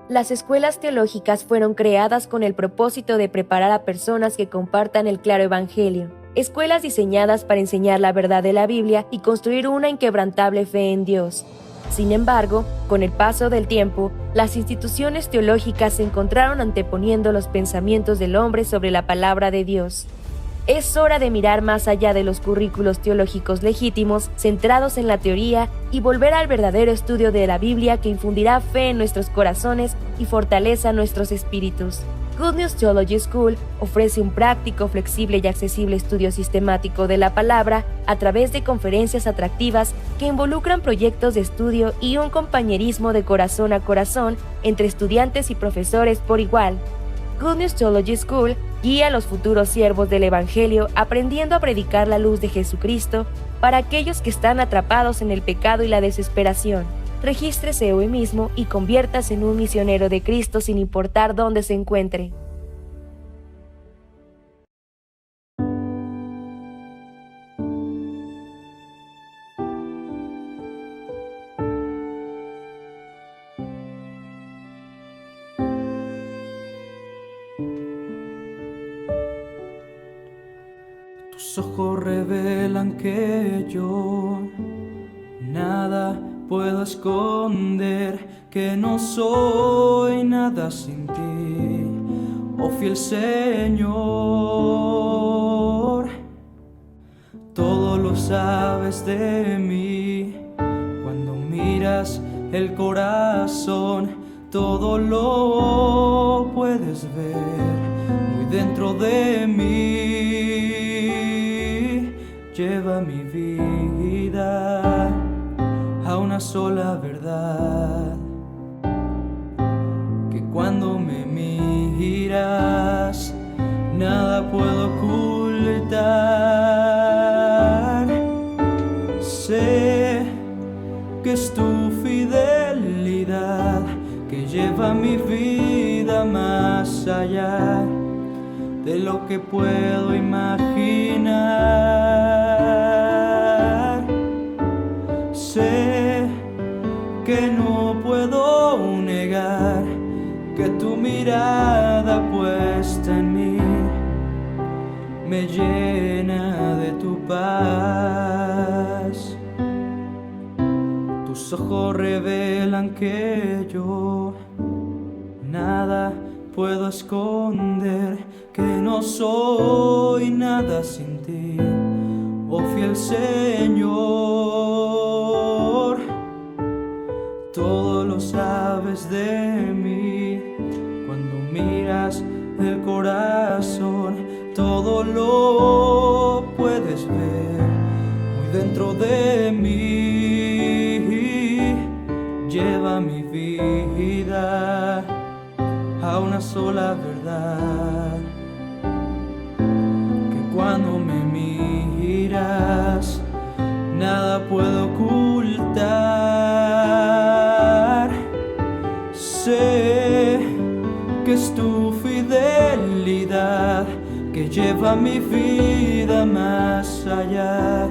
Las escuelas teológicas fueron creadas con el propósito de preparar a personas que compartan el claro evangelio. Escuelas diseñadas para enseñar la verdad de la Biblia y construir una inquebrantable fe en Dios. Sin embargo, con el paso del tiempo, las instituciones teológicas se encontraron anteponiendo los pensamientos del hombre sobre la palabra de Dios. Es hora de mirar más allá de los currículos teológicos legítimos, centrados en la teoría, y volver al verdadero estudio de la Biblia que infundirá fe en nuestros corazones y fortaleza nuestros espíritus. Good News Theology School ofrece un práctico, flexible y accesible estudio sistemático de la palabra a través de conferencias atractivas que involucran proyectos de estudio y un compañerismo de corazón a corazón entre estudiantes y profesores por igual. Good News Theology School guía a los futuros siervos del Evangelio aprendiendo a predicar la luz de Jesucristo para aquellos que están atrapados en el pecado y la desesperación. Regístrese hoy mismo y conviértase en un misionero de Cristo sin importar dónde se encuentre. Tus ojos revelan que yo nada puedo esconder, que no soy nada sin ti, oh fiel Señor. Todo lo sabes de mí, cuando miras el corazón, todo lo puedes ver muy dentro de mí. Lleva mi vida a una sola verdad, que cuando me miras nada puedo ocultar. Sé que es tu fidelidad que lleva mi vida más allá de lo que puedo imaginar. Sé que no puedo negar que tu mirada puesta en mí me llena de tu paz. Tus ojos revelan que yo nada puedo esconder, que no soy nada sin ti, oh fiel Señor. Todo lo sabes de mí, cuando miras el corazón, todo lo puedes ver muy dentro de mí. Lleva mi vida a una sola verdad, que cuando me miras nada puedo ocultar. Sé que es tu fidelidad que lleva mi vida más allá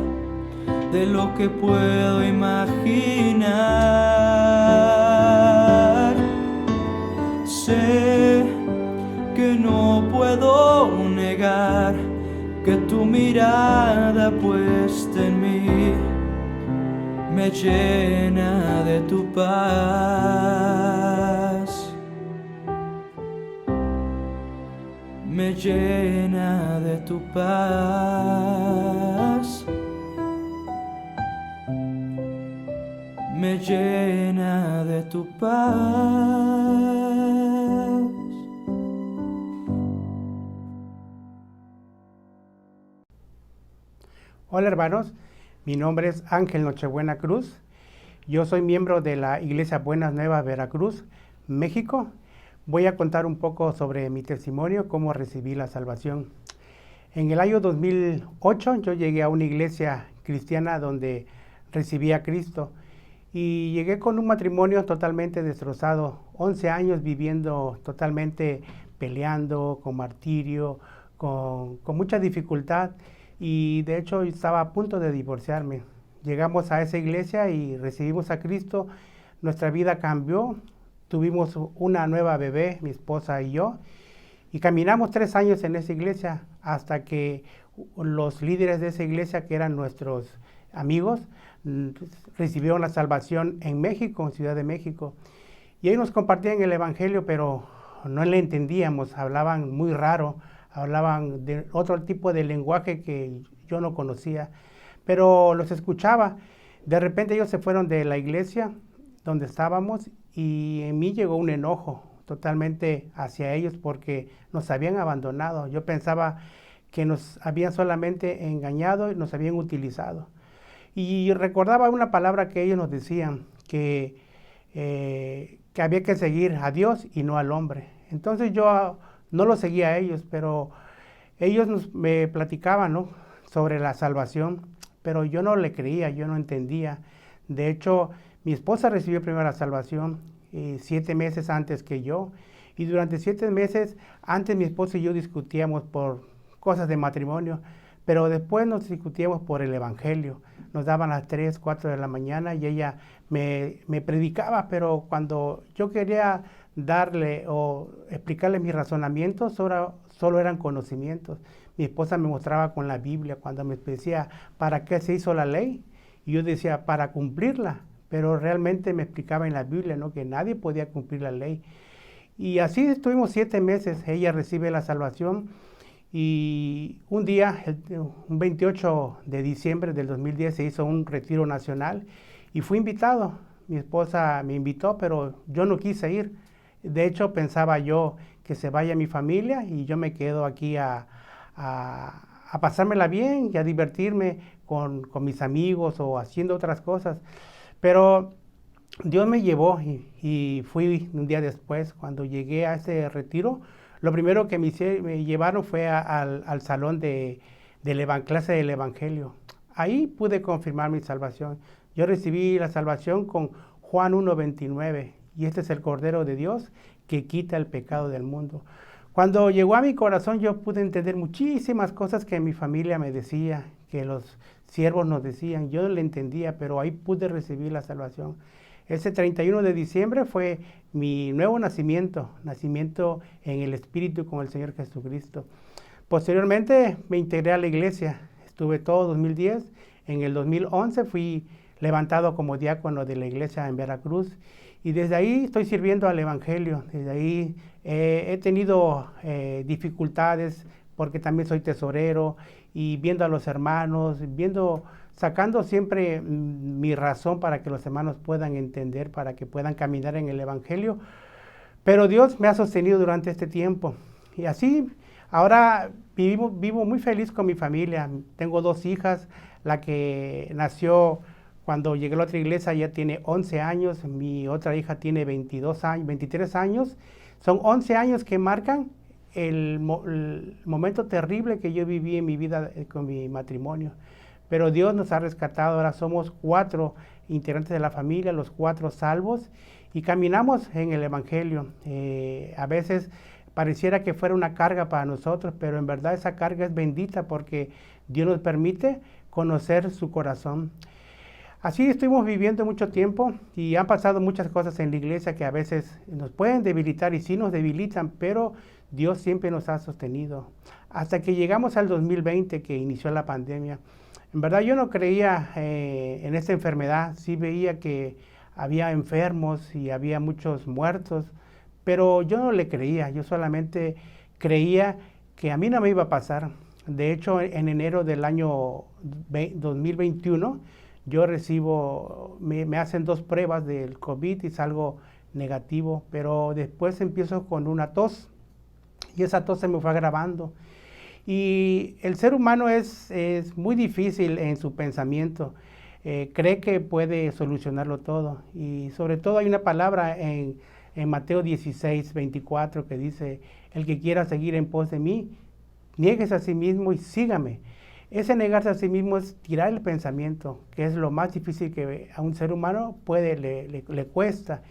de lo que puedo imaginar. Sé que no puedo negar que tu mirada puesta en mí me llena de tu paz, me llena de tu paz, me llena de tu paz. Hola hermanos, mi nombre es Ángel Nochebuena Cruz. Yo soy miembro de la Iglesia Buenas Nuevas Veracruz, México. Voy a contar un poco sobre mi testimonio, cómo recibí la salvación. En el año 2008 yo llegué a una iglesia cristiana donde recibí a Cristo Y llegué con un matrimonio totalmente destrozado, 11 años viviendo totalmente peleando, con martirio, con mucha dificultad. Y de hecho estaba a punto de divorciarme. Llegamos a esa iglesia y recibimos a Cristo. Nuestra vida cambió. Tuvimos una nueva bebé, mi esposa y yo. Y caminamos 3 años en esa iglesia hasta que los líderes de esa iglesia, que eran nuestros amigos, recibieron la salvación en México, en Ciudad de México. Y ahí nos compartían el evangelio, pero no le entendíamos, hablaban muy raro, hablaban de otro tipo de lenguaje que yo no conocía, pero los escuchaba. De repente ellos se fueron de la iglesia donde estábamos y en mí llegó un enojo totalmente hacia ellos porque nos habían abandonado. Yo pensaba que nos habían solamente engañado y nos habían utilizado. Y recordaba una palabra que ellos nos decían, que había que seguir a Dios y no al hombre. Entonces yo no lo seguía a ellos, pero ellos me platicaban, ¿no?, sobre la salvación, pero yo no le creía, yo no entendía. De hecho, mi esposa recibió primero la salvación 7 meses antes que yo, y durante 7 meses antes mi esposa y yo discutíamos por cosas de matrimonio, pero después nos discutíamos por el evangelio. Nos daban las 3, 4 de la mañana y ella me predicaba, pero cuando yo quería darle o explicarle mis razonamientos, solo eran conocimientos. Mi esposa me mostraba con la Biblia, cuando me decía, ¿para qué se hizo la ley? Y yo decía, para cumplirla, pero realmente me explicaba en la Biblia, ¿no?, que nadie podía cumplir la ley. Y así estuvimos 7 meses, ella recibe la salvación. Y un día, un 28 de diciembre del 2010, se hizo un retiro nacional y fui invitado. Mi esposa me invitó, pero yo no quise ir. De hecho, pensaba yo que se vaya mi familia y yo me quedo aquí a pasármela bien y a divertirme con mis amigos o haciendo otras cosas. Pero Dios me llevó y fui un día después. Cuando llegué a ese retiro, lo primero que me llevaron fue al salón de clase del Evangelio. Ahí pude confirmar mi salvación. Yo recibí la salvación con Juan 1:29, y este es el Cordero de Dios que quita el pecado del mundo. Cuando llegó a mi corazón, yo pude entender muchísimas cosas que mi familia me decía, que los siervos nos decían. Yo no le entendía, pero ahí pude recibir la salvación. Ese 31 de diciembre fue mi nuevo nacimiento en el Espíritu con el Señor Jesucristo. Posteriormente me integré a la iglesia, estuve todo 2010. En el 2011 fui levantado como diácono de la iglesia en Veracruz y desde ahí estoy sirviendo al Evangelio. Desde ahí he tenido dificultades porque también soy tesorero y viendo a los hermanos, sacando siempre mi razón para que los hermanos puedan entender, para que puedan caminar en el Evangelio. Pero Dios me ha sostenido durante este tiempo. Y así, ahora vivo muy feliz con mi familia. Tengo 2 hijas. La que nació cuando llegué a la otra iglesia ya tiene 11 años. Mi otra hija tiene 23 años. Son 11 años que marcan el momento terrible que yo viví en mi vida con mi matrimonio. Pero Dios nos ha rescatado. Ahora somos 4 integrantes de la familia, los 4 salvos, y caminamos en el Evangelio. A veces pareciera que fuera una carga para nosotros, pero en verdad esa carga es bendita porque Dios nos permite conocer su corazón. Así estuvimos viviendo mucho tiempo y han pasado muchas cosas en la iglesia que a veces nos pueden debilitar y sí nos debilitan, pero Dios siempre nos ha sostenido. Hasta que llegamos al 2020, que inició la pandemia. En verdad yo no creía en esta enfermedad, sí veía que había enfermos y había muchos muertos, pero yo no le creía, yo solamente creía que a mí no me iba a pasar. De hecho, en enero del año 2021, me hacen 2 pruebas del COVID y salgo negativo, pero después empiezo con una tos y esa tos se me fue agravando. Y el ser humano es muy difícil en su pensamiento, cree que puede solucionarlo todo. Y sobre todo hay una palabra en Mateo 16:24 que dice, el que quiera seguir en pos de mí, niéguese a sí mismo y sígame. Ese negarse a sí mismo es tirar el pensamiento, que es lo más difícil que a un ser humano le cuesta.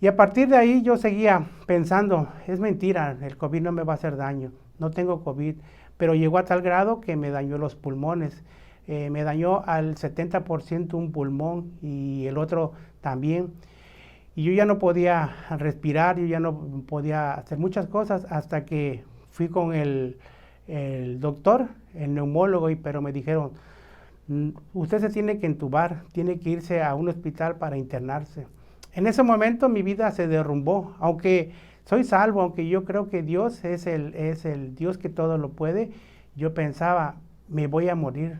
Y a partir de ahí yo seguía pensando, es mentira, el COVID no me va a hacer daño, no tengo COVID, pero llegó a tal grado que me dañó los pulmones. Me dañó al 70% un pulmón y el otro también. Y yo ya no podía respirar, yo ya no podía hacer muchas cosas hasta que fui con el doctor, el neumólogo, pero me dijeron, usted se tiene que entubar, tiene que irse a un hospital para internarse. En ese momento mi vida se derrumbó, aunque soy salvo, aunque yo creo que Dios es el Dios que todo lo puede, yo pensaba, me voy a morir.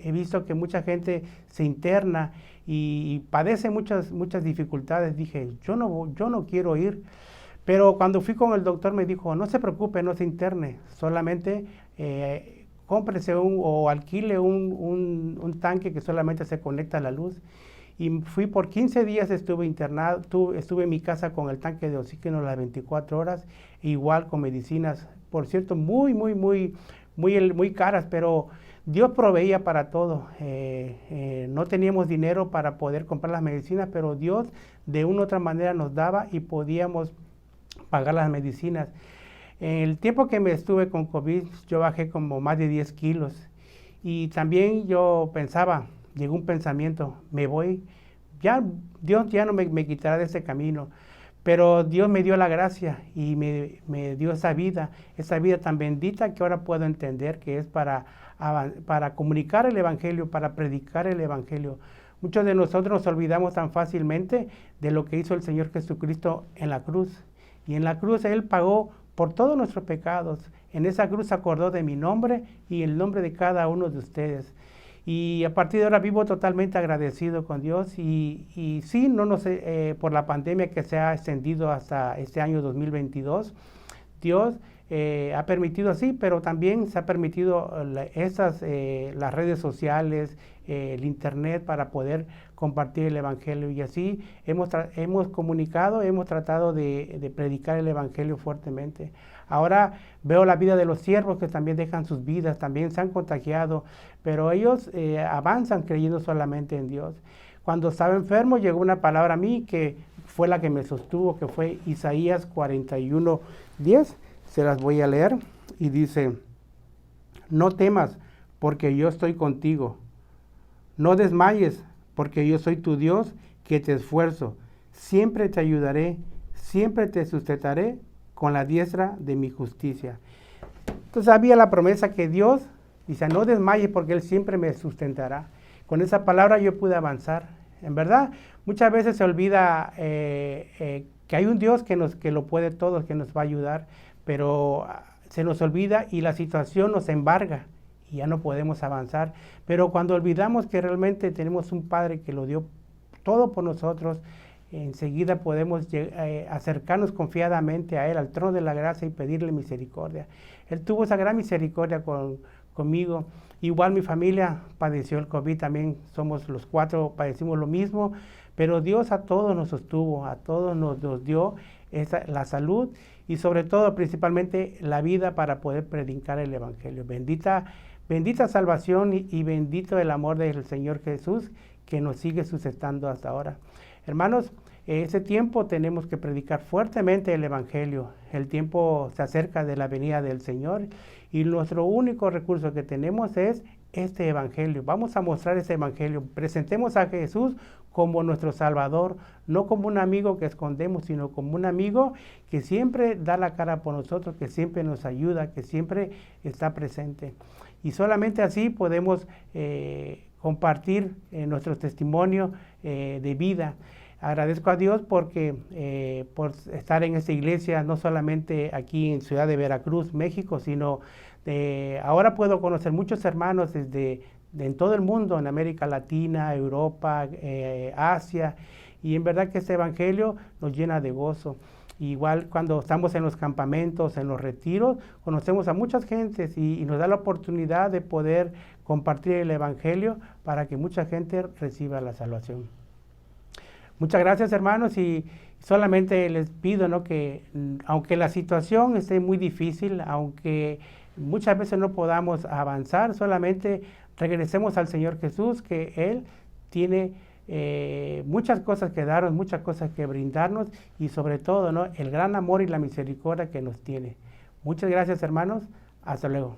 He visto que mucha gente se interna y padece muchas dificultades. Dije, yo no quiero ir. Pero cuando fui con el doctor me dijo, no se preocupe, no se interne, solamente cómprese o alquile un tanque que solamente se conecta a la luz. Y fui por 15 días, estuve internado, estuve en mi casa con el tanque de oxígeno las 24 horas, igual con medicinas, por cierto, muy caras, pero Dios proveía para todo. No teníamos dinero para poder comprar las medicinas, pero Dios de una u otra manera nos daba y podíamos pagar las medicinas. En el tiempo que me estuve con COVID, yo bajé como más de 10 kilos. Y también yo pensaba, llegó un pensamiento, me voy, ya Dios ya no me quitará de ese camino. Pero Dios me dio la gracia y me dio esa vida tan bendita que ahora puedo entender que es para comunicar el Evangelio, para predicar el Evangelio. Muchos de nosotros nos olvidamos tan fácilmente de lo que hizo el Señor Jesucristo en la cruz. Y en la cruz Él pagó por todos nuestros pecados. En esa cruz se acordó de mi nombre y el nombre de cada uno de ustedes. Y a partir de ahora vivo totalmente agradecido con Dios y sí, por la pandemia que se ha extendido hasta este año 2022, Dios ha permitido así, pero también se ha permitido las redes sociales, el internet para poder compartir el Evangelio y así hemos comunicado, hemos tratado de predicar el Evangelio fuertemente. Ahora veo la vida de los siervos que también dejan sus vidas, también se han contagiado, pero ellos avanzan creyendo solamente en Dios. Cuando estaba enfermo llegó una palabra a mí que fue la que me sostuvo, que fue Isaías 41:10. Se las voy a leer y dice, no temas porque yo estoy contigo, no desmayes porque yo soy tu Dios que te esfuerzo, siempre te ayudaré, siempre te sustentaré con la diestra de mi justicia. Entonces había la promesa que Dios dice, no desmayes porque Él siempre me sustentará. Con esa palabra yo pude avanzar. En verdad, muchas veces se olvida que hay un Dios que lo puede todo, que nos va a ayudar, pero se nos olvida y la situación nos embarga y ya no podemos avanzar. Pero cuando olvidamos que realmente tenemos un Padre que lo dio todo por nosotros, enseguida podemos acercarnos confiadamente a Él, al trono de la gracia y pedirle misericordia. Él tuvo esa gran misericordia conmigo. Igual mi familia padeció el COVID, también somos los 4, padecimos lo mismo, pero Dios a todos nos sostuvo, a todos nos dio la salud y sobre todo, principalmente, la vida para poder predicar el Evangelio. Bendita salvación y bendito el amor del Señor Jesús que nos sigue sustentando hasta ahora. Hermanos, ese tiempo tenemos que predicar fuertemente el Evangelio. El tiempo se acerca de la venida del Señor y nuestro único recurso que tenemos es este Evangelio. Vamos a mostrar ese Evangelio. Presentemos a Jesús como nuestro Salvador, no como un amigo que escondemos, sino como un amigo que siempre da la cara por nosotros, que siempre nos ayuda, que siempre está presente. Y solamente así podemos compartir nuestro testimonio de vida. Agradezco a Dios por estar en esta iglesia, no solamente aquí en Ciudad de Veracruz, México, sino ahora puedo conocer muchos hermanos en todo el mundo, en América Latina, Europa, Asia, y en verdad que este Evangelio nos llena de gozo. Igual cuando estamos en los campamentos, en los retiros, conocemos a muchas gentes y nos da la oportunidad de poder compartir el Evangelio para que mucha gente reciba la salvación. Muchas gracias, hermanos, y solamente les pido, ¿no?, que aunque la situación esté muy difícil, aunque muchas veces no podamos avanzar, solamente regresemos al Señor Jesús, que Él tiene muchas cosas que darnos, muchas cosas que brindarnos y sobre todo, ¿no?, el gran amor y la misericordia que nos tiene. Muchas gracias, hermanos. Hasta luego.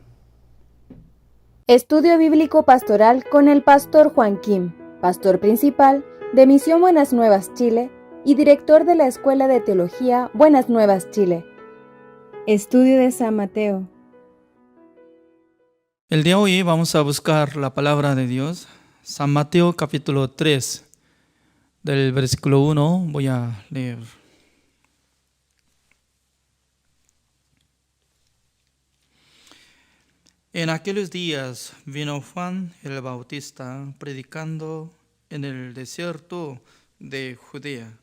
Estudio Bíblico Pastoral con el pastor Juan Kim, pastor principal de Misión Buenas Nuevas Chile y director de la Escuela de Teología Buenas Nuevas Chile. Estudio de San Mateo. El día de hoy vamos a buscar la palabra de Dios. San Mateo capítulo 3, del versículo 1, voy a leer. En aquellos días vino Juan el Bautista predicando en el desierto de Judea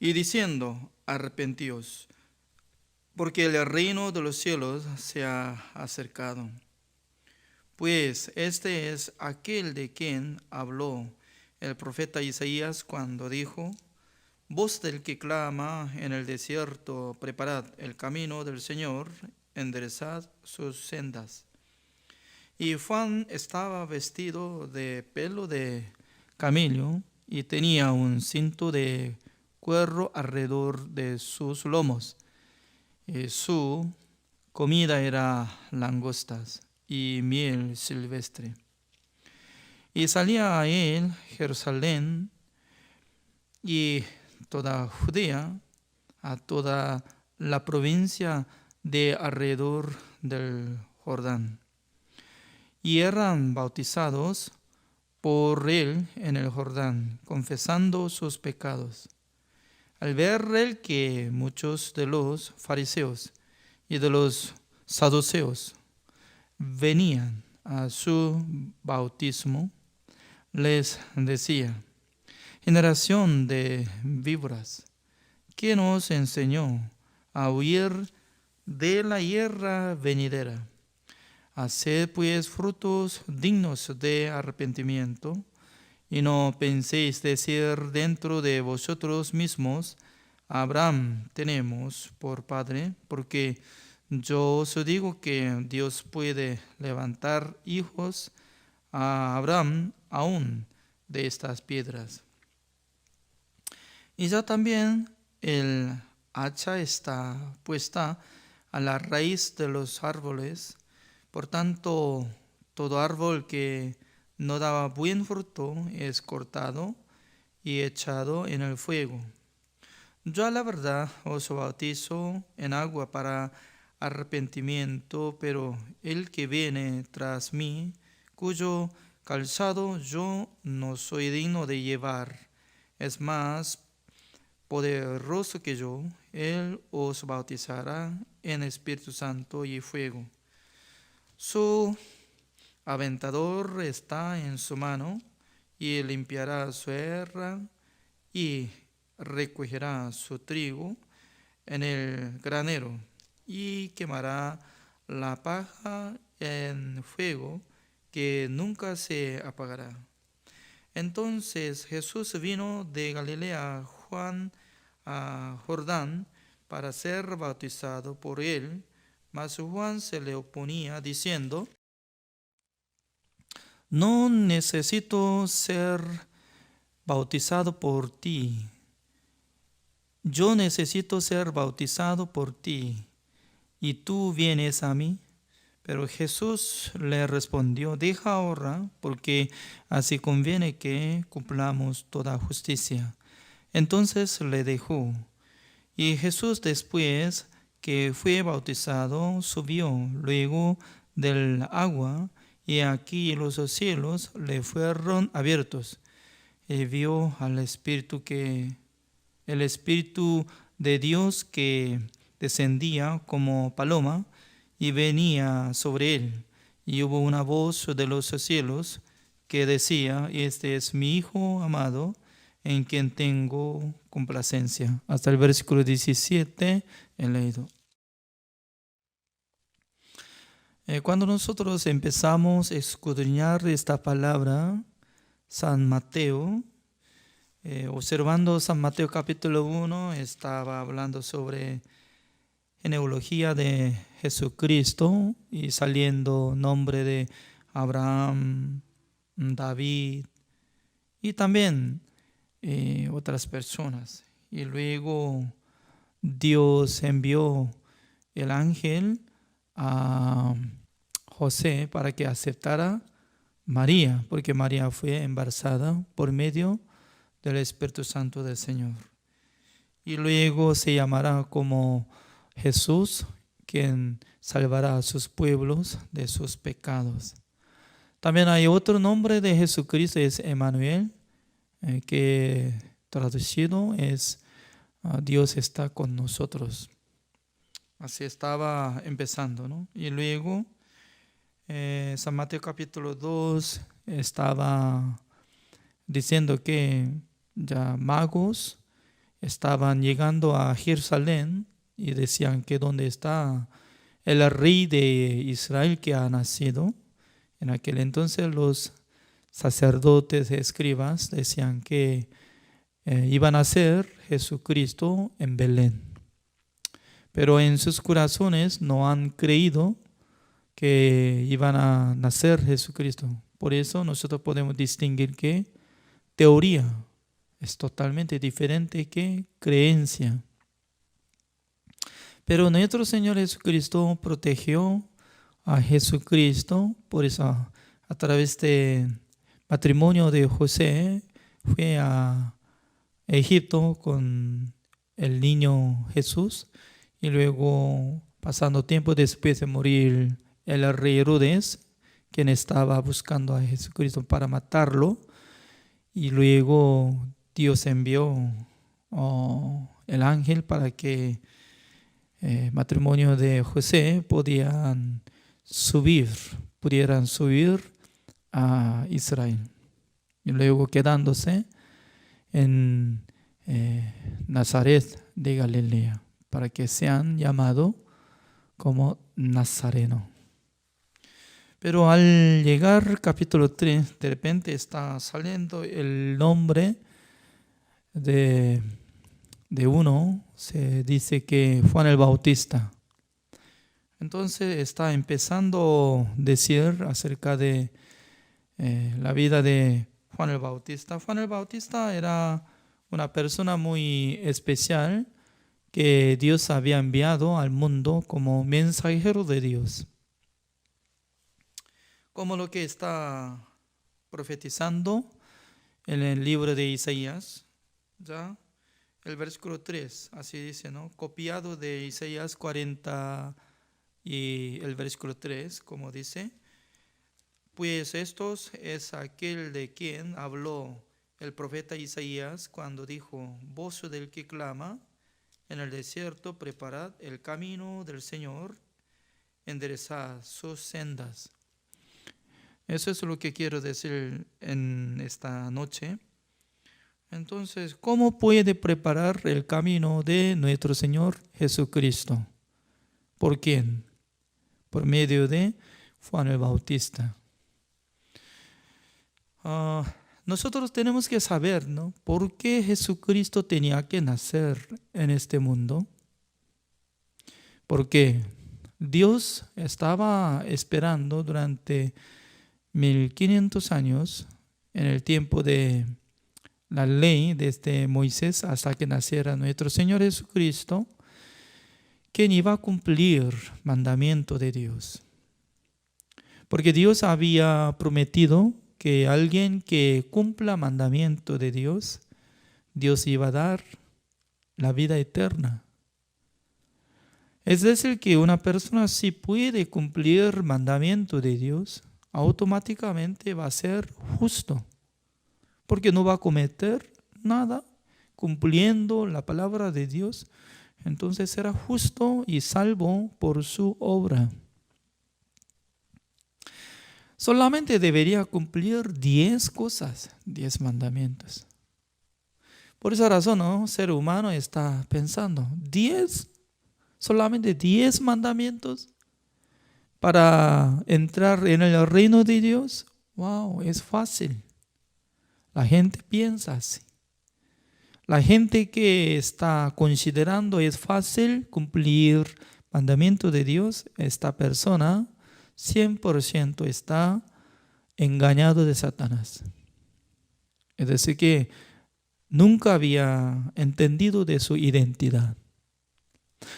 y diciendo: arrepentíos, porque el reino de los cielos se ha acercado. Pues este es aquel de quien habló el profeta Isaías cuando dijo: voz del que clama en el desierto, preparad el camino del Señor, enderezad sus sendas. Y Juan estaba vestido de pelo de camello y tenía un cinto de cuero alrededor de sus lomos. Su comida era langostas y miel silvestre. Y salía a él Jerusalén y toda Judea, a toda la provincia de alrededor del Jordán. Y eran bautizados por él en el Jordán, confesando sus pecados. Al ver él que muchos de los fariseos y de los saduceos venían a su bautismo, les decía: generación de víboras, ¿quién os enseñó a huir de la ira venidera? Haced pues frutos dignos de arrepentimiento, y no penséis decir dentro de vosotros mismos: Abraham tenemos por padre, porque yo os digo que Dios puede levantar hijos a Abraham aún de estas piedras. Y ya también el hacha está puesta a la raíz de los árboles. Por tanto, todo árbol que no daba buen fruto es cortado y echado en el fuego. Yo a la verdad os bautizo en agua para arrepentimiento, pero el que viene tras mí, cuyo calzado yo no soy digno de llevar, es más poderoso que yo. Él os bautizará en Espíritu Santo y fuego. Su aventador está en su mano, y limpiará su erra y recogerá su trigo en el granero, y quemará la paja en fuego que nunca se apagará. Entonces Jesús vino de Galilea a Jordán para ser bautizado por él, mas Juan se le oponía diciendo: no necesito ser bautizado por ti. Yo necesito ser bautizado por ti, ¿y tú vienes a mí? Pero Jesús le respondió: deja ahora, porque así conviene que cumplamos toda justicia. Entonces le dejó. Y Jesús, después que fue bautizado, subió luego del agua, y aquí los cielos le fueron abiertos. Y vio al Espíritu el Espíritu de Dios que descendía como paloma y venía sobre él. Y hubo una voz de los cielos que decía: este es mi Hijo amado, en quien tengo complacencia. Hasta el versículo 17 he leído. Cuando nosotros empezamos a escudriñar esta palabra, San Mateo, observando San Mateo capítulo 1, estaba hablando sobre genealogía de Jesucristo y saliendo nombre de Abraham, David y también otras personas. Y luego Dios envió el ángel a José para que aceptara María, porque María fue embarazada por medio del Espíritu Santo del Señor. Y luego se llamará como Jesús, quien salvará a sus pueblos de sus pecados. También hay otro nombre de Jesucristo, es Emmanuel, que traducido es Dios está con nosotros. Así estaba empezando, ¿no? Y luego San Mateo capítulo 2 estaba diciendo que ya magos estaban llegando a Jerusalén y decían que dónde está el rey de Israel que ha nacido. En aquel entonces los sacerdotes y escribas decían que iban a ser Jesucristo en Belén. Pero en sus corazones no han creído que iban a nacer Jesucristo. Por eso nosotros podemos distinguir que teoría es totalmente diferente que creencia. Pero nuestro Señor Jesucristo protegió a Jesucristo, por eso a través del matrimonio de José fue a Egipto con el niño Jesús y luego pasando tiempo después de morir el rey Herodes, quien estaba buscando a Jesucristo para matarlo, y luego Dios envió el ángel para que matrimonio de José pudieran subir a Israel y luego quedándose en Nazaret de Galilea para que sean llamados como nazareno. Pero al llegar capítulo 3, de repente está saliendo el nombre de uno, se dice que Juan el Bautista. Entonces está empezando a decir acerca de la vida de Juan el Bautista. Juan el Bautista era una persona muy especial que Dios había enviado al mundo como mensajero de Dios. Como lo que está profetizando en el libro de Isaías, ya el versículo 3, así dice, ¿no? Copiado de Isaías 40 y el versículo 3, como dice, pues estos es aquel de quien habló el profeta Isaías cuando dijo, voz del que clama en el desierto, preparad el camino del Señor, enderezad sus sendas. Eso es lo que quiero decir en esta noche. Entonces, ¿cómo puede preparar el camino de nuestro Señor Jesucristo? ¿Por quién? Por medio de Juan el Bautista. Nosotros tenemos que saber, ¿no? ¿Por qué Jesucristo tenía que nacer en este mundo? Porque Dios estaba esperando durante 1500 años en el tiempo de la ley desde Moisés hasta que naciera nuestro Señor Jesucristo, quien iba a cumplir mandamiento de Dios. Porque Dios había prometido que alguien que cumpla mandamiento de Dios, Dios iba a dar la vida eterna. Es decir, que una persona si puede cumplir mandamiento de Dios, automáticamente va a ser justo, porque no va a cometer nada cumpliendo la palabra de Dios. Entonces será justo y salvo por su obra. Solamente debería cumplir 10 cosas, 10 mandamientos. Por esa razón, ¿no? El ser humano está pensando, solamente 10 mandamientos para entrar en el reino de Dios. Wow, es fácil. La gente piensa así. La gente que está considerando es fácil cumplir mandamiento de Dios, esta persona 100% está engañado de Satanás. Es decir, que nunca había entendido de su identidad.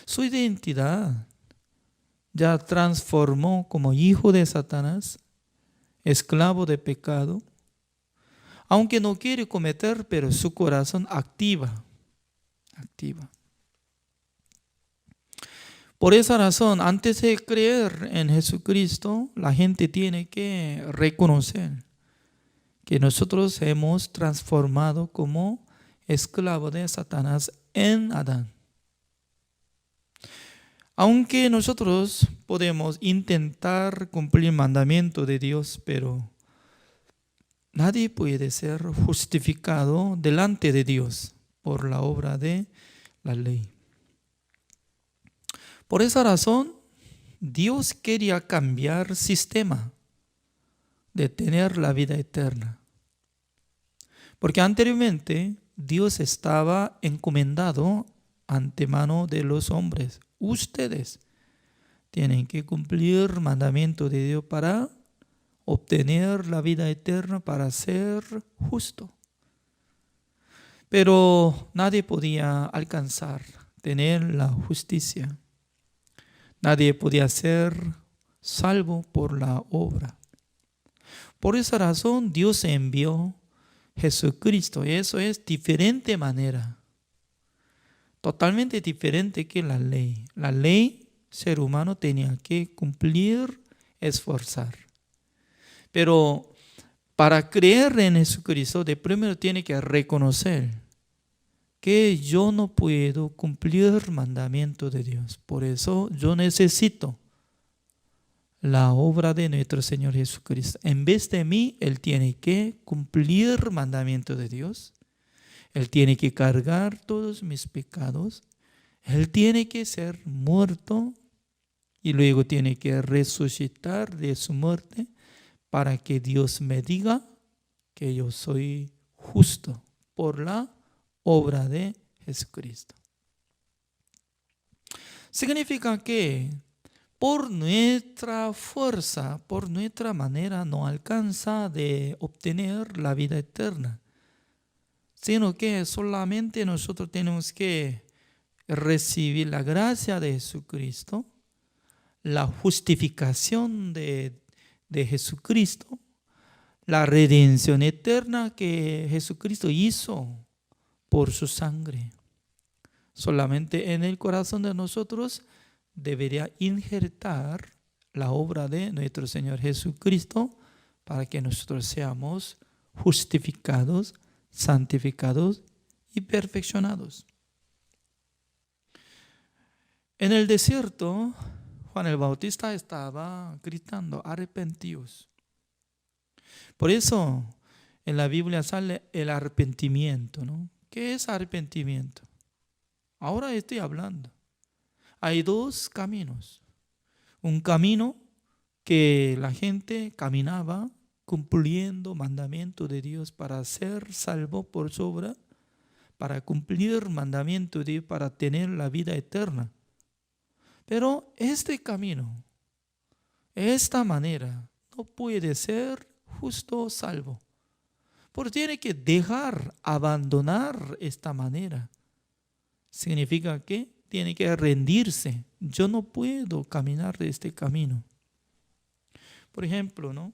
Su identidad ya transformó como hijo de Satanás, esclavo de pecado. Aunque no quiere cometer, pero su corazón activa. Por esa razón, antes de creer en Jesucristo, la gente tiene que reconocer que nosotros hemos transformado como esclavo de Satanás en Adán. Aunque nosotros podemos intentar cumplir el mandamiento de Dios, pero nadie puede ser justificado delante de Dios por la obra de la ley. Por esa razón, Dios quería cambiar el sistema de tener la vida eterna. Porque anteriormente Dios estaba encomendado antemano de los hombres. Ustedes tienen que cumplir el mandamiento de Dios para obtener la vida eterna, para ser justo. Pero nadie podía alcanzar, tener la justicia. Nadie podía ser salvo por la obra. Por esa razón Dios envió Jesucristo. Y eso es diferente manera. Totalmente diferente que la ley. La ley, ser humano tenía que cumplir, esforzar. Pero para creer en Jesucristo, de primero tiene que reconocer que yo no puedo cumplir el mandamiento de Dios. Por eso yo necesito la obra de nuestro Señor Jesucristo. En vez de mí, Él tiene que cumplir el mandamiento de Dios. Él tiene que cargar todos mis pecados. Él tiene que ser muerto y luego tiene que resucitar de su muerte para que Dios me diga que yo soy justo por la obra de Jesucristo. Significa que por nuestra fuerza, por nuestra manera, no alcanza de obtener la vida eterna, sino que solamente nosotros tenemos que recibir la gracia de Jesucristo, la justificación de Jesucristo, la redención eterna que Jesucristo hizo por su sangre. Solamente en el corazón de nosotros debería injertar la obra de nuestro Señor Jesucristo para que nosotros seamos justificados, santificados y perfeccionados. En el desierto, Juan el Bautista estaba gritando, arrepentíos. Por eso en la Biblia sale el arrepentimiento, ¿no? ¿Qué es arrepentimiento? Ahora estoy hablando. Hay dos caminos. Un camino que la gente caminaba cumpliendo mandamiento de Dios para ser salvo por su obra, para cumplir mandamiento de Dios, para tener la vida eterna. Pero este camino, esta manera, no puede ser justo o salvo. Porque tiene que abandonar esta manera. Significa que tiene que rendirse. Yo no puedo caminar de este camino. Por ejemplo, ¿no?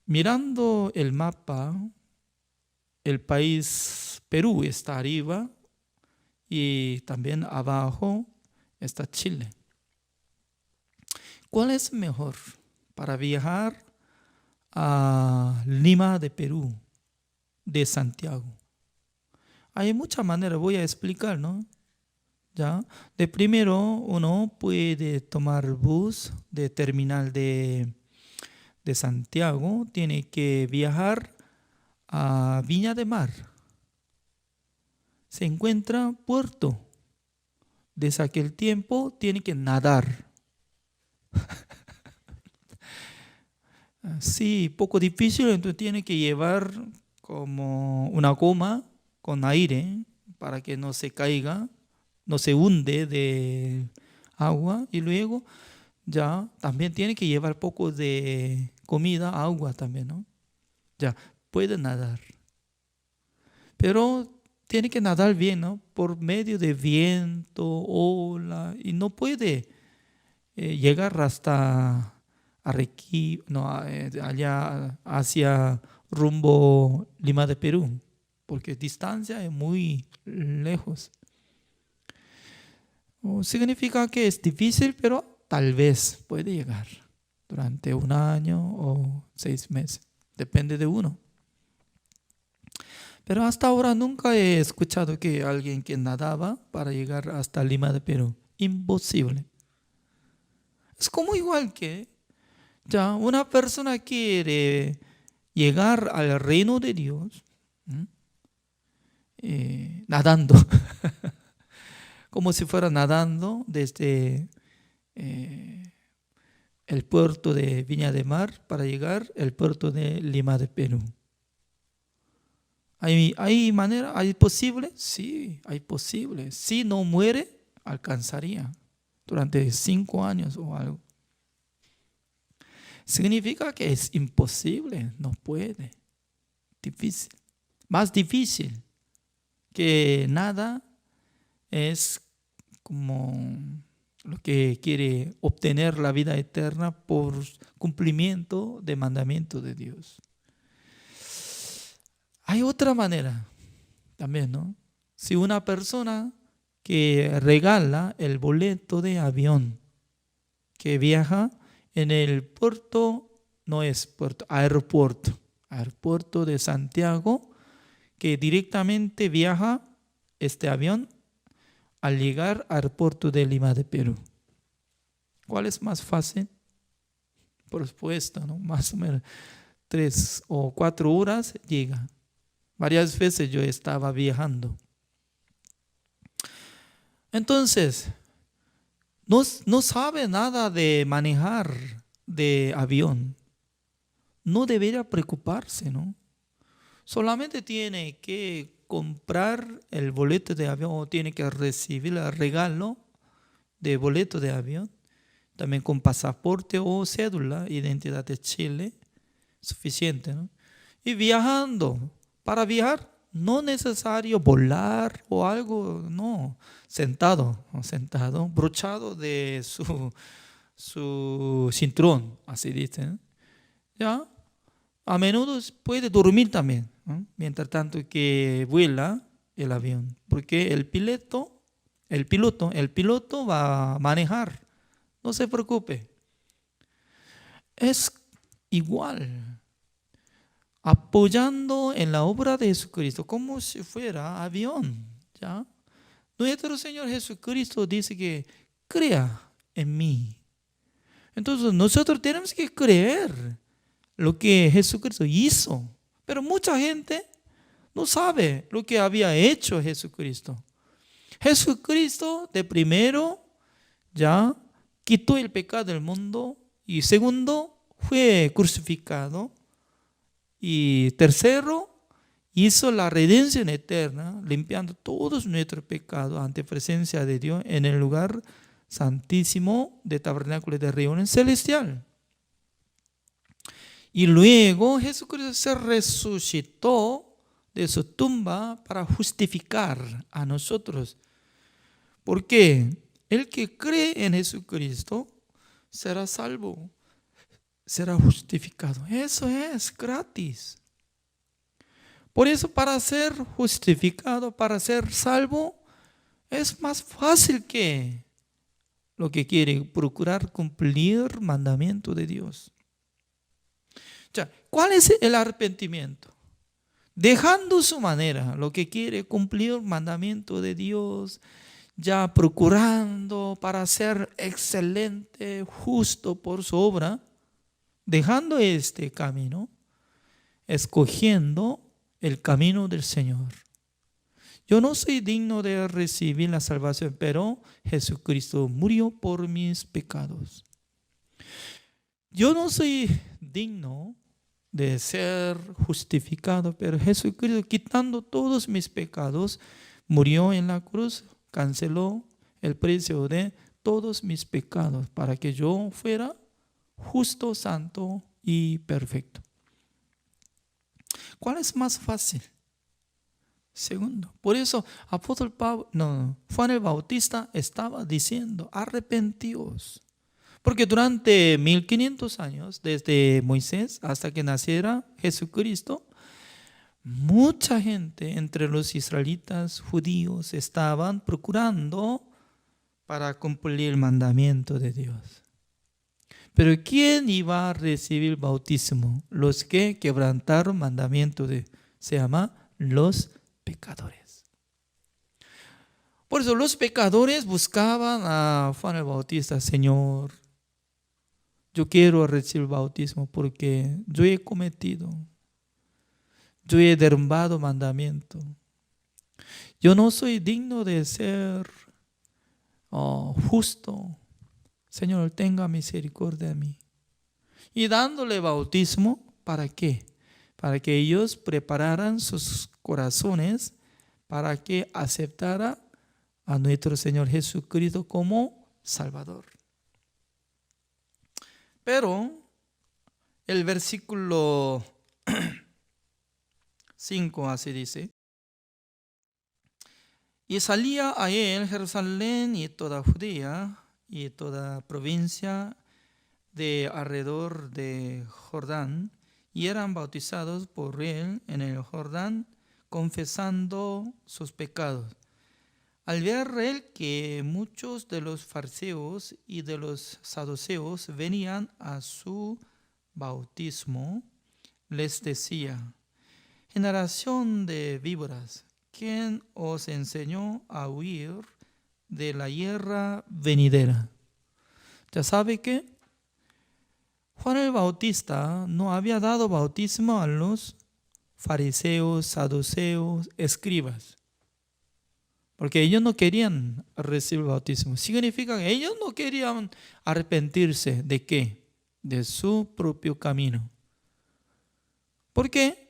Mirando el mapa, el país Perú está arriba y también abajo está Chile. ¿Cuál es mejor para viajar a Lima de Perú, de Santiago? Hay muchas maneras, voy a explicar, ¿no? ¿Ya? De primero, uno puede tomar bus de terminal de Santiago, tiene que viajar a Viña de Mar. Se encuentra puerto. Desde aquel tiempo tiene que nadar. Sí, poco difícil, entonces tiene que llevar como una goma con aire para que no se caiga, no se hunde de agua, y luego ya también tiene que llevar poco de comida, agua también, ¿no? Ya puede nadar, pero tiene que nadar bien, ¿no? Por medio de viento, ola, y no puede llegar hasta Arequipa, no, allá hacia rumbo Lima de Perú, porque distancia es muy lejos. Significa que es difícil, pero tal vez puede llegar durante un año o 6 meses, depende de uno. Pero hasta ahora nunca he escuchado que alguien que nadaba para llegar hasta Lima de Perú. Imposible. Es como igual que ya una persona quiere llegar al reino de Dios nadando, como si fuera nadando desde el puerto de Viña de Mar para llegar al puerto de Lima de Perú. ¿Hay manera? ¿Hay posible? Sí, hay posible. Si no muere, alcanzaría durante 5 años o algo. Significa que es imposible, no puede. Difícil. Más difícil que nada es como lo que quiere obtener la vida eterna por cumplimiento de mandamiento de Dios. Hay otra manera también, ¿no? Si una persona que regala el boleto de avión, que viaja en el puerto, no es puerto, aeropuerto de Santiago, que directamente viaja este avión al llegar al aeropuerto de Lima de Perú. ¿Cuál es más fácil? Por supuesto, ¿no? Más o menos 3 o 4 horas llega. Varias veces yo estaba viajando. Entonces, no sabe nada de manejar de avión. No debería preocuparse, ¿no? Solamente tiene que comprar el boleto de avión o tiene que recibir el regalo de boleto de avión. También con pasaporte o cédula, identidad de Chile, suficiente, ¿no? Y viajando. Para viajar no es necesario volar o algo, no. Sentado, brochado de su cinturón, así dicen. Ya, a menudo puede dormir también, ¿no? Mientras tanto que vuela el avión, porque el piloto va a manejar. No se preocupe. Es igual. Apoyando en la obra de Jesucristo, como si fuera avión, ¿ya? Nuestro Señor Jesucristo dice que crea en mí. Entonces nosotros tenemos que creer lo que Jesucristo hizo. Pero mucha gente no sabe lo que había hecho Jesucristo. Jesucristo de primero ya quitó el pecado del mundo, y segundo fue crucificado. Y tercero, hizo la redención eterna, limpiando todos nuestros pecados ante presencia de Dios en el lugar santísimo de tabernáculo de reunión celestial. Y luego Jesucristo se resucitó de su tumba para justificar a nosotros. Porque el que cree en Jesucristo será salvo, será justificado. Eso es gratis. Por eso, para ser justificado, para ser salvo, es más fácil que lo que quiere procurar cumplir mandamiento de Dios. Ya, ¿cuál es el arrepentimiento? Dejando su manera, lo que quiere cumplir mandamiento de Dios, ya procurando para ser excelente, justo por su obra, dejando este camino, escogiendo el camino del Señor. Yo no soy digno de recibir la salvación, pero Jesucristo murió por mis pecados. Yo no soy digno de ser justificado, pero Jesucristo, quitando todos mis pecados, murió en la cruz, canceló el precio de todos mis pecados para que yo fuera justo, santo y perfecto. ¿Cuál es más fácil? Segundo. Por eso apóstol Juan el Bautista estaba diciendo, arrepentíos. Porque durante 1500 años, desde Moisés hasta que naciera Jesucristo, mucha gente entre los israelitas judíos estaban procurando para cumplir el mandamiento de Dios. Pero ¿quién iba a recibir el bautismo? Los que quebrantaron el mandamiento de Dios. Se llama los pecadores. Por eso los pecadores buscaban a Juan el Bautista. Señor, yo quiero recibir el bautismo porque yo he derrumbado mandamiento. Yo no soy digno de ser justo. Señor, tenga misericordia de mí. Y dándole bautismo, ¿para qué? Para que ellos prepararan sus corazones para que aceptara a nuestro Señor Jesucristo como Salvador. Pero el versículo 5 así dice: y salía a él Jerusalén y toda Judía y toda provincia de alrededor de Jordán, y eran bautizados por él en el Jordán, confesando sus pecados. Al ver él que muchos de los fariseos y de los saduceos venían a su bautismo, les decía: generación de víboras, ¿quién os enseñó a huir de la ira venidera? ¿Ya sabe qué? Juan el Bautista no había dado bautismo a los fariseos, saduceos, escribas, porque ellos no querían recibir bautismo. Significa que ellos no querían arrepentirse ¿de qué? De su propio camino. ¿Por qué?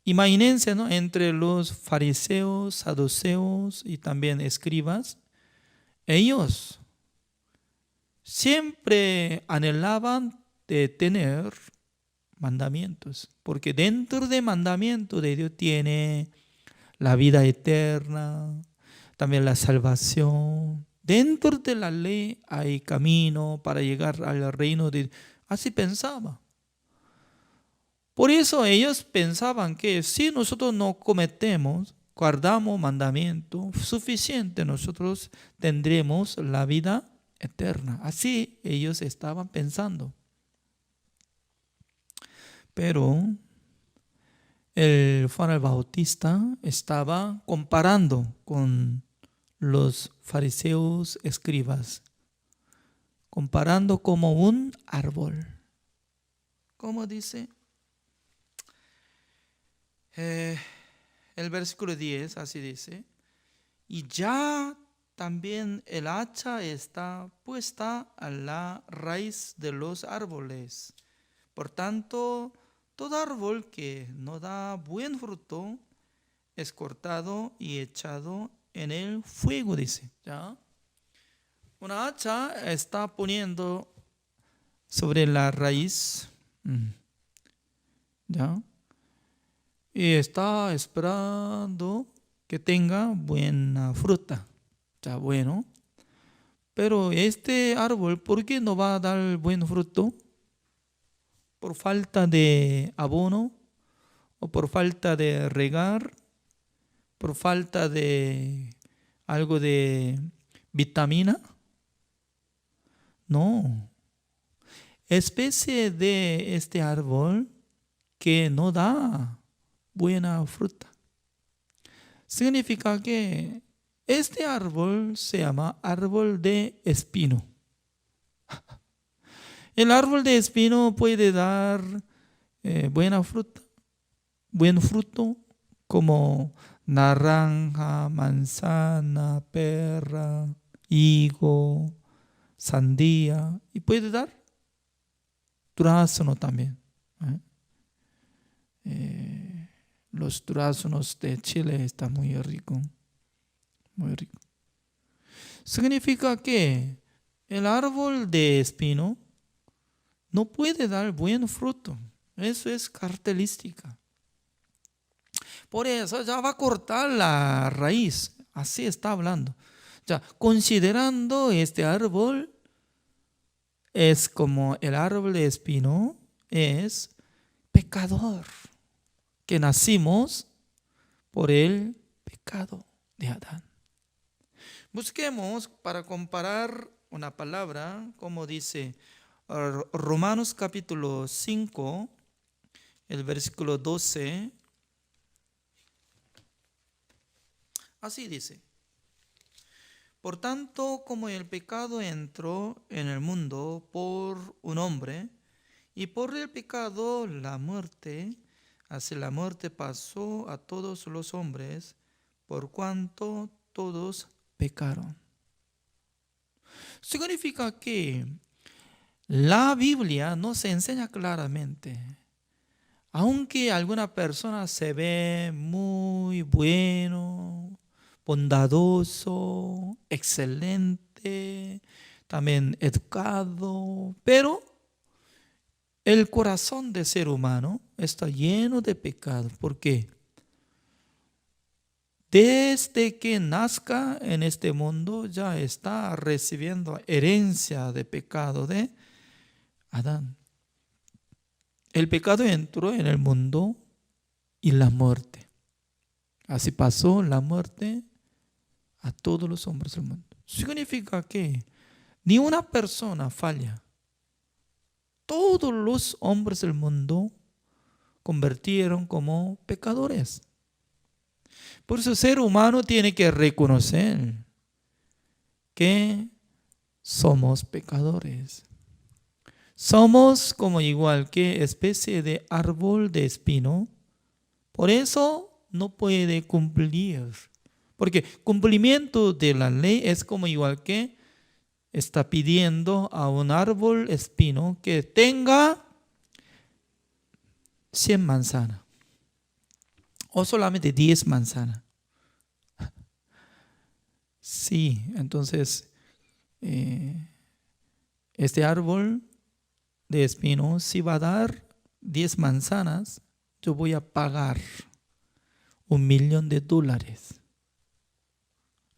Imagínense, ¿no? Entre los fariseos, saduceos y también escribas, ellos siempre anhelaban de tener mandamientos, porque dentro del mandamiento de Dios tiene la vida eterna, también la salvación. Dentro de la ley hay camino para llegar al reino de Dios. Así pensaba. Por eso ellos pensaban que si nosotros no cometemos, guardamos mandamiento suficiente, nosotros tendremos la vida eterna. Así ellos estaban pensando. Pero el Juan el Bautista estaba comparando con los fariseos escribas, comparando como un árbol. ¿Cómo dice? El versículo 10 así dice: y ya también el hacha está puesta a la raíz de los árboles. Por tanto, todo árbol que no da buen fruto es cortado y echado en el fuego, dice. ¿Ya? Una hacha está poniendo sobre la raíz. ¿Ya? Y está esperando que tenga buena fruta. Ya bueno. Pero este árbol, ¿por qué no va a dar buen fruto? ¿Por falta de abono? ¿O por falta de regar? ¿Por falta de algo de vitamina? No. Especie de este árbol que no da buena fruta. Significa que este árbol se llama árbol de espino. El árbol de espino puede dar buena fruta, buen fruto, como naranja, manzana, pera, higo, sandía, y puede dar durazno también. Los duraznos de Chile están muy ricos. muy rico. Significa que el árbol de espino no puede dar buen fruto. Eso es característica. Por eso ya va a cortar la raíz. Así está hablando. Ya, considerando este árbol es como el árbol de espino es pecador, que nacimos por el pecado de Adán. Busquemos para comparar una palabra, como dice Romanos capítulo 5, el versículo 12. Así dice: por tanto, como el pecado entró en el mundo por un hombre, y por el pecado la muerte, así la muerte pasó a todos los hombres, por cuanto todos pecaron. Significa que la Biblia nos enseña claramente, aunque alguna persona se ve muy bueno, bondadoso, excelente, también educado, pero el corazón del ser humano está lleno de pecado. ¿Por qué? Desde que nazca en este mundo ya está recibiendo herencia de pecado de Adán. El pecado entró en el mundo y la muerte. Así pasó la muerte a todos los hombres del mundo. Significa que ni una persona falla. Todos los hombres del mundo convirtieron como pecadores. Por eso el ser humano tiene que reconocer que somos pecadores. Somos como igual que especie de árbol de espino. Por eso no puede cumplir. Porque cumplimiento de la ley es como igual que está pidiendo a un árbol espino que tenga 100 manzanas. O solamente 10 manzanas. Sí, entonces este árbol de espino, si va a dar 10 manzanas, yo voy a pagar $1,000,000.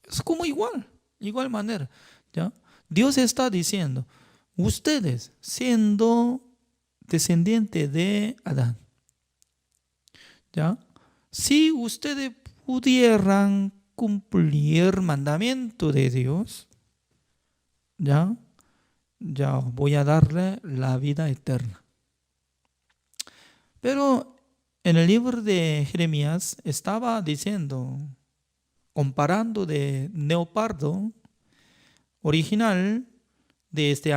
Es como igual manera, ¿ya? Dios está diciendo, ustedes siendo descendientes de Adán, ¿ya? Si ustedes pudieran cumplir mandamiento de Dios, ya voy a darle la vida eterna. Pero en el libro de Jeremías estaba diciendo, comparando de leopardo original, de este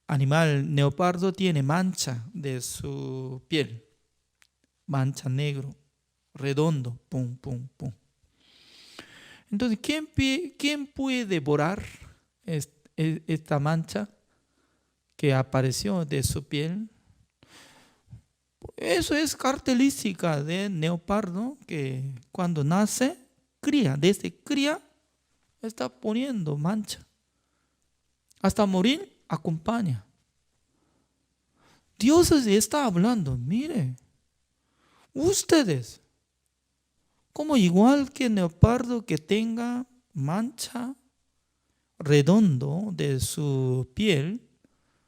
animal leopardo tiene mancha de su piel, mancha negro, redondo, pum, pum, pum. Entonces, ¿quién puede devorar esta mancha que apareció de su piel? Eso es característica de leopardo, que cuando nace, desde cría, está poniendo mancha. Hasta morir acompaña. Dios está hablando, mire, ustedes, como igual que el leopardo que tenga mancha redondo de su piel,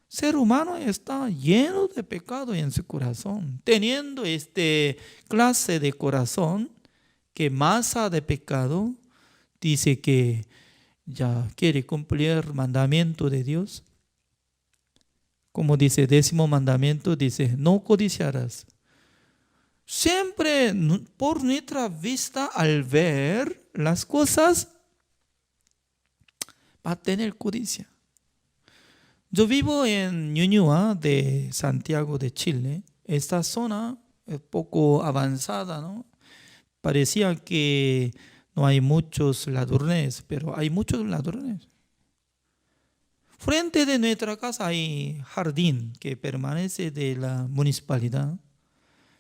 ser humano está lleno de pecado en su corazón. Teniendo este clase de corazón, que masa de pecado, dice que ya quiere cumplir mandamiento de Dios. Como dice 10º mandamiento, dice, no codiciarás. Siempre por nuestra vista, al ver las cosas, va a tener codicia. Yo vivo en Ñuñoa de Santiago de Chile. Esta zona es poco avanzada, ¿no? Parecía que no hay muchos ladrones, pero hay muchos ladrones. Frente de nuestra casa hay jardín que permanece de la municipalidad.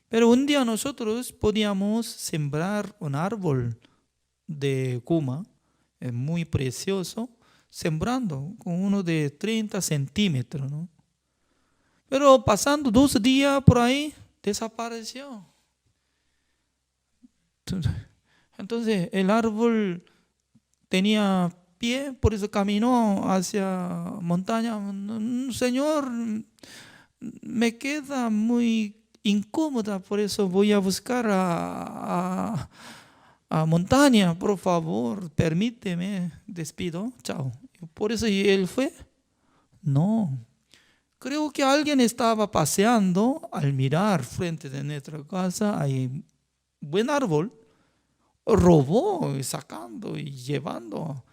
Pero un día nosotros podíamos sembrar un árbol de cuma es muy precioso, sembrando con uno de 30 centímetros, ¿no? Pero pasando 2 días por ahí, desapareció. Entonces el árbol tenía pie, por eso caminó hacia montaña. Señor, me queda muy incómoda, por eso voy a buscar a montaña, por favor, permíteme, despido, chao. Por eso él fue. No, creo que alguien estaba paseando al mirar frente de nuestra casa, hay buen árbol, robó, sacando y llevando,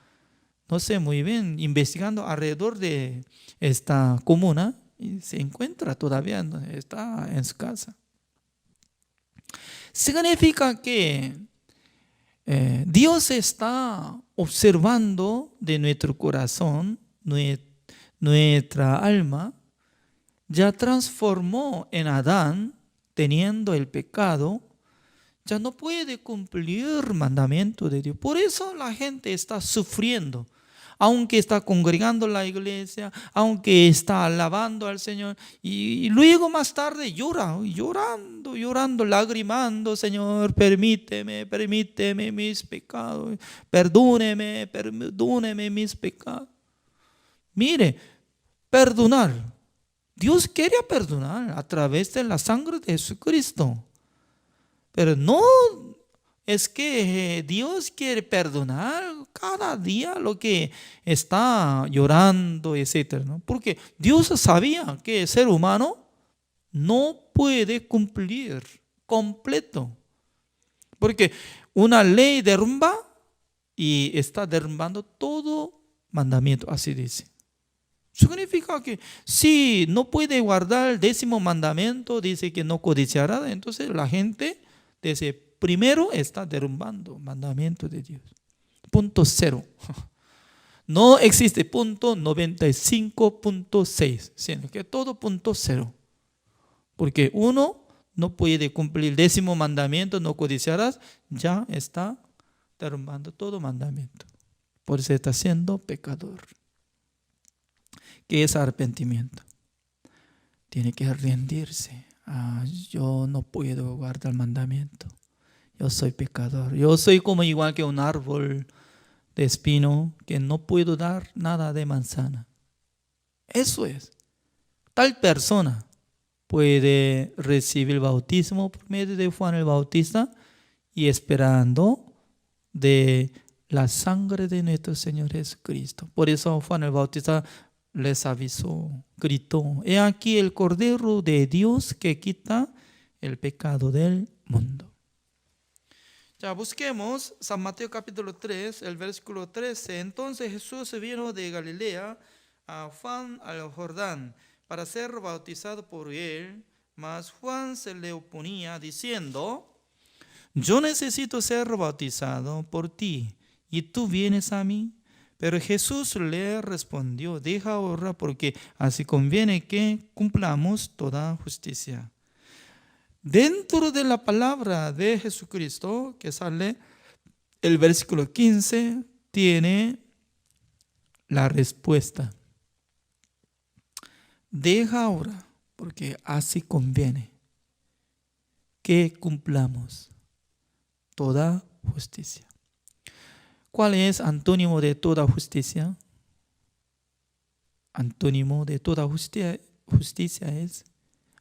no sé muy bien, investigando alrededor de esta comuna y se encuentra todavía, está en su casa. Significa que Dios está observando de nuestro corazón, nuestra alma, ya transformó en Adán, teniendo el pecado, ya no puede cumplir el mandamiento de Dios. Por eso la gente está sufriendo, aunque está congregando la iglesia, aunque está alabando al Señor, y luego más tarde llorando, lagrimando: Señor, permíteme mis pecados, perdóneme mis pecados. Mire, perdonar. Dios quería perdonar a través de la sangre de Jesucristo. Pero no es que Dios quiere perdonar cada día lo que está llorando, etc., ¿no? Porque Dios sabía que el ser humano no puede cumplir completo. Porque una ley derrumba y está derrumbando todo mandamiento, así dice. Significa que si no puede guardar el 10º mandamiento, dice que no codiciará, entonces la gente dice, primero está derrumbando el mandamiento de Dios. Punto 0. No existe punto 95.6, sino que todo punto 0. Porque uno no puede cumplir el 10º mandamiento, no codiciarás, ya está derrumbando todo mandamiento. Por eso está siendo pecador. ¿Qué es arrepentimiento? Tiene que rendirse. Yo no puedo guardar el mandamiento. Yo soy pecador. Yo soy como igual que un árbol de espino que no puedo dar nada de manzana. Eso es. Tal persona puede recibir el bautismo por medio de Juan el Bautista y esperando de la sangre de nuestro Señor Jesucristo. Por eso Juan el Bautista les avisó, gritó: he aquí el Cordero de Dios que quita el pecado del mundo. Ya busquemos San Mateo capítulo 3, el versículo 13. Entonces Jesús vino de Galilea a Juan al Jordán para ser bautizado por él, mas Juan se le oponía diciendo: yo necesito ser bautizado por ti, ¿y tú vienes a mí? Pero Jesús le respondió: deja ahora, porque así conviene que cumplamos toda justicia. Dentro de la palabra de Jesucristo, que sale el versículo 15, tiene la respuesta. Deja ahora, porque así conviene que cumplamos toda justicia. ¿Cuál es antónimo de toda justicia? Antónimo de toda justicia es,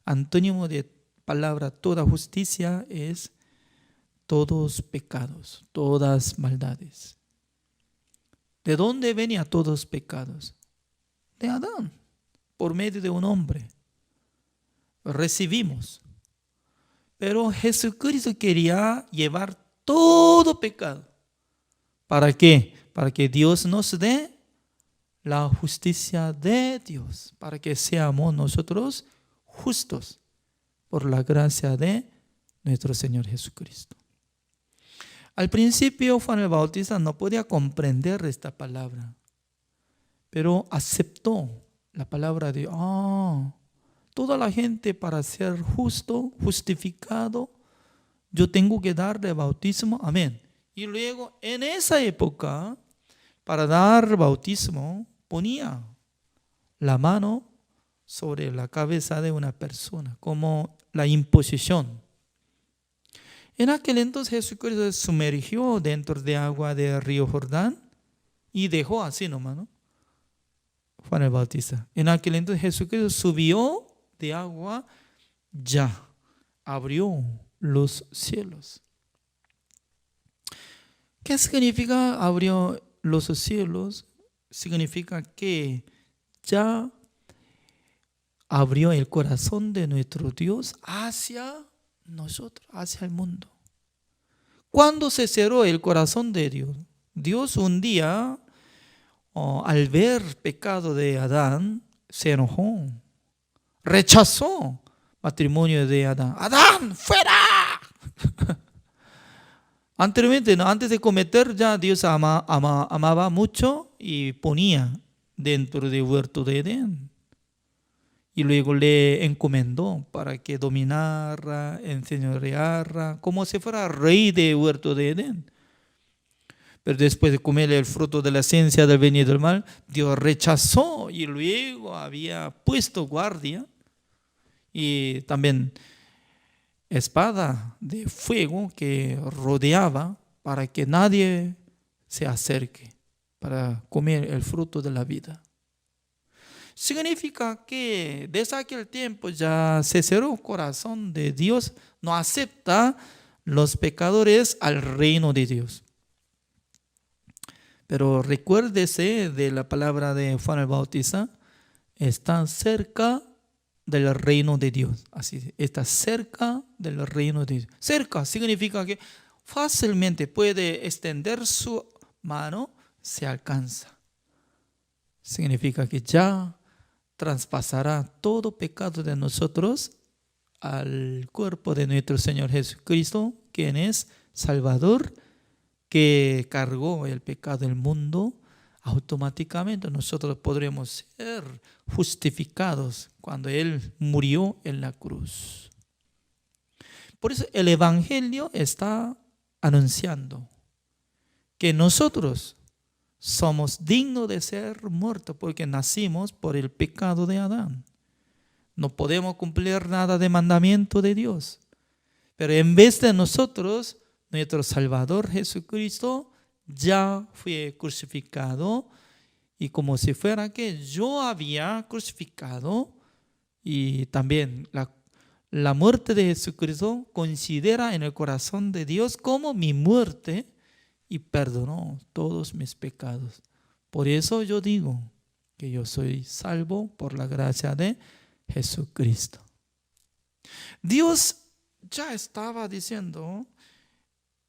antónimo de palabra toda justicia es todos pecados, todas maldades. ¿De dónde venían todos pecados? De Adán, por medio de un hombre. Recibimos. Pero Jesucristo quería llevar todo pecado. ¿Para qué? Para que Dios nos dé la justicia de Dios, para que seamos nosotros justos por la gracia de nuestro Señor Jesucristo. Al principio Juan el Bautista no podía comprender esta palabra, pero aceptó la palabra de toda la gente para ser justo, justificado, yo tengo que darle bautismo, amén. Y luego en esa época para dar bautismo, ponía la mano sobre la cabeza de una persona, como la imposición. En aquel entonces Jesucristo se sumergió dentro de agua del río Jordán y dejó así nomás, ¿no? Juan el Bautista. En aquel entonces Jesucristo subió de agua, ya abrió los cielos. ¿Qué significa abrió los cielos? Significa que ya abrió el corazón de nuestro Dios hacia nosotros, hacia el mundo. ¿Cuándo se cerró el corazón de Dios? Dios un día, al ver el pecado de Adán, se enojó, rechazó el matrimonio de Adán. ¡Adán, fuera! Anteriormente, ¿no? Antes de cometer, ya Dios amaba mucho y ponía dentro del huerto de Edén. Y luego le encomendó para que dominara, enseñoreara, como si fuera rey del huerto de Edén. Pero después de comer el fruto de la ciencia del bien y del mal, Dios rechazó y luego había puesto guardia y también espada de fuego que rodeaba para que nadie se acerque para comer el fruto de la vida. Significa que desde aquel tiempo ya se cerró el corazón de Dios, no acepta los pecadores al reino de Dios. Pero recuérdese de la palabra de Juan el Bautista, está cerca del reino de Dios. Así, está cerca del reino de Dios. Cerca significa que fácilmente puede extender su mano, se alcanza. Significa que ya traspasará todo pecado de nosotros al cuerpo de nuestro Señor Jesucristo, quien es Salvador, que cargó el pecado del mundo. Automáticamente nosotros podremos ser justificados cuando Él murió en la cruz. Por eso el Evangelio está anunciando que nosotros somos dignos de ser muertos porque nacimos por el pecado de Adán. No podemos cumplir nada de mandamiento de Dios. Pero en vez de nosotros, nuestro Salvador Jesucristo ya fue crucificado. Y como si fuera que yo había crucificado, y también la muerte de Jesucristo considera en el corazón de Dios como mi muerte, y perdonó todos mis pecados. Por eso yo digo que yo soy salvo por la gracia de Jesucristo. Dios ya estaba diciendo,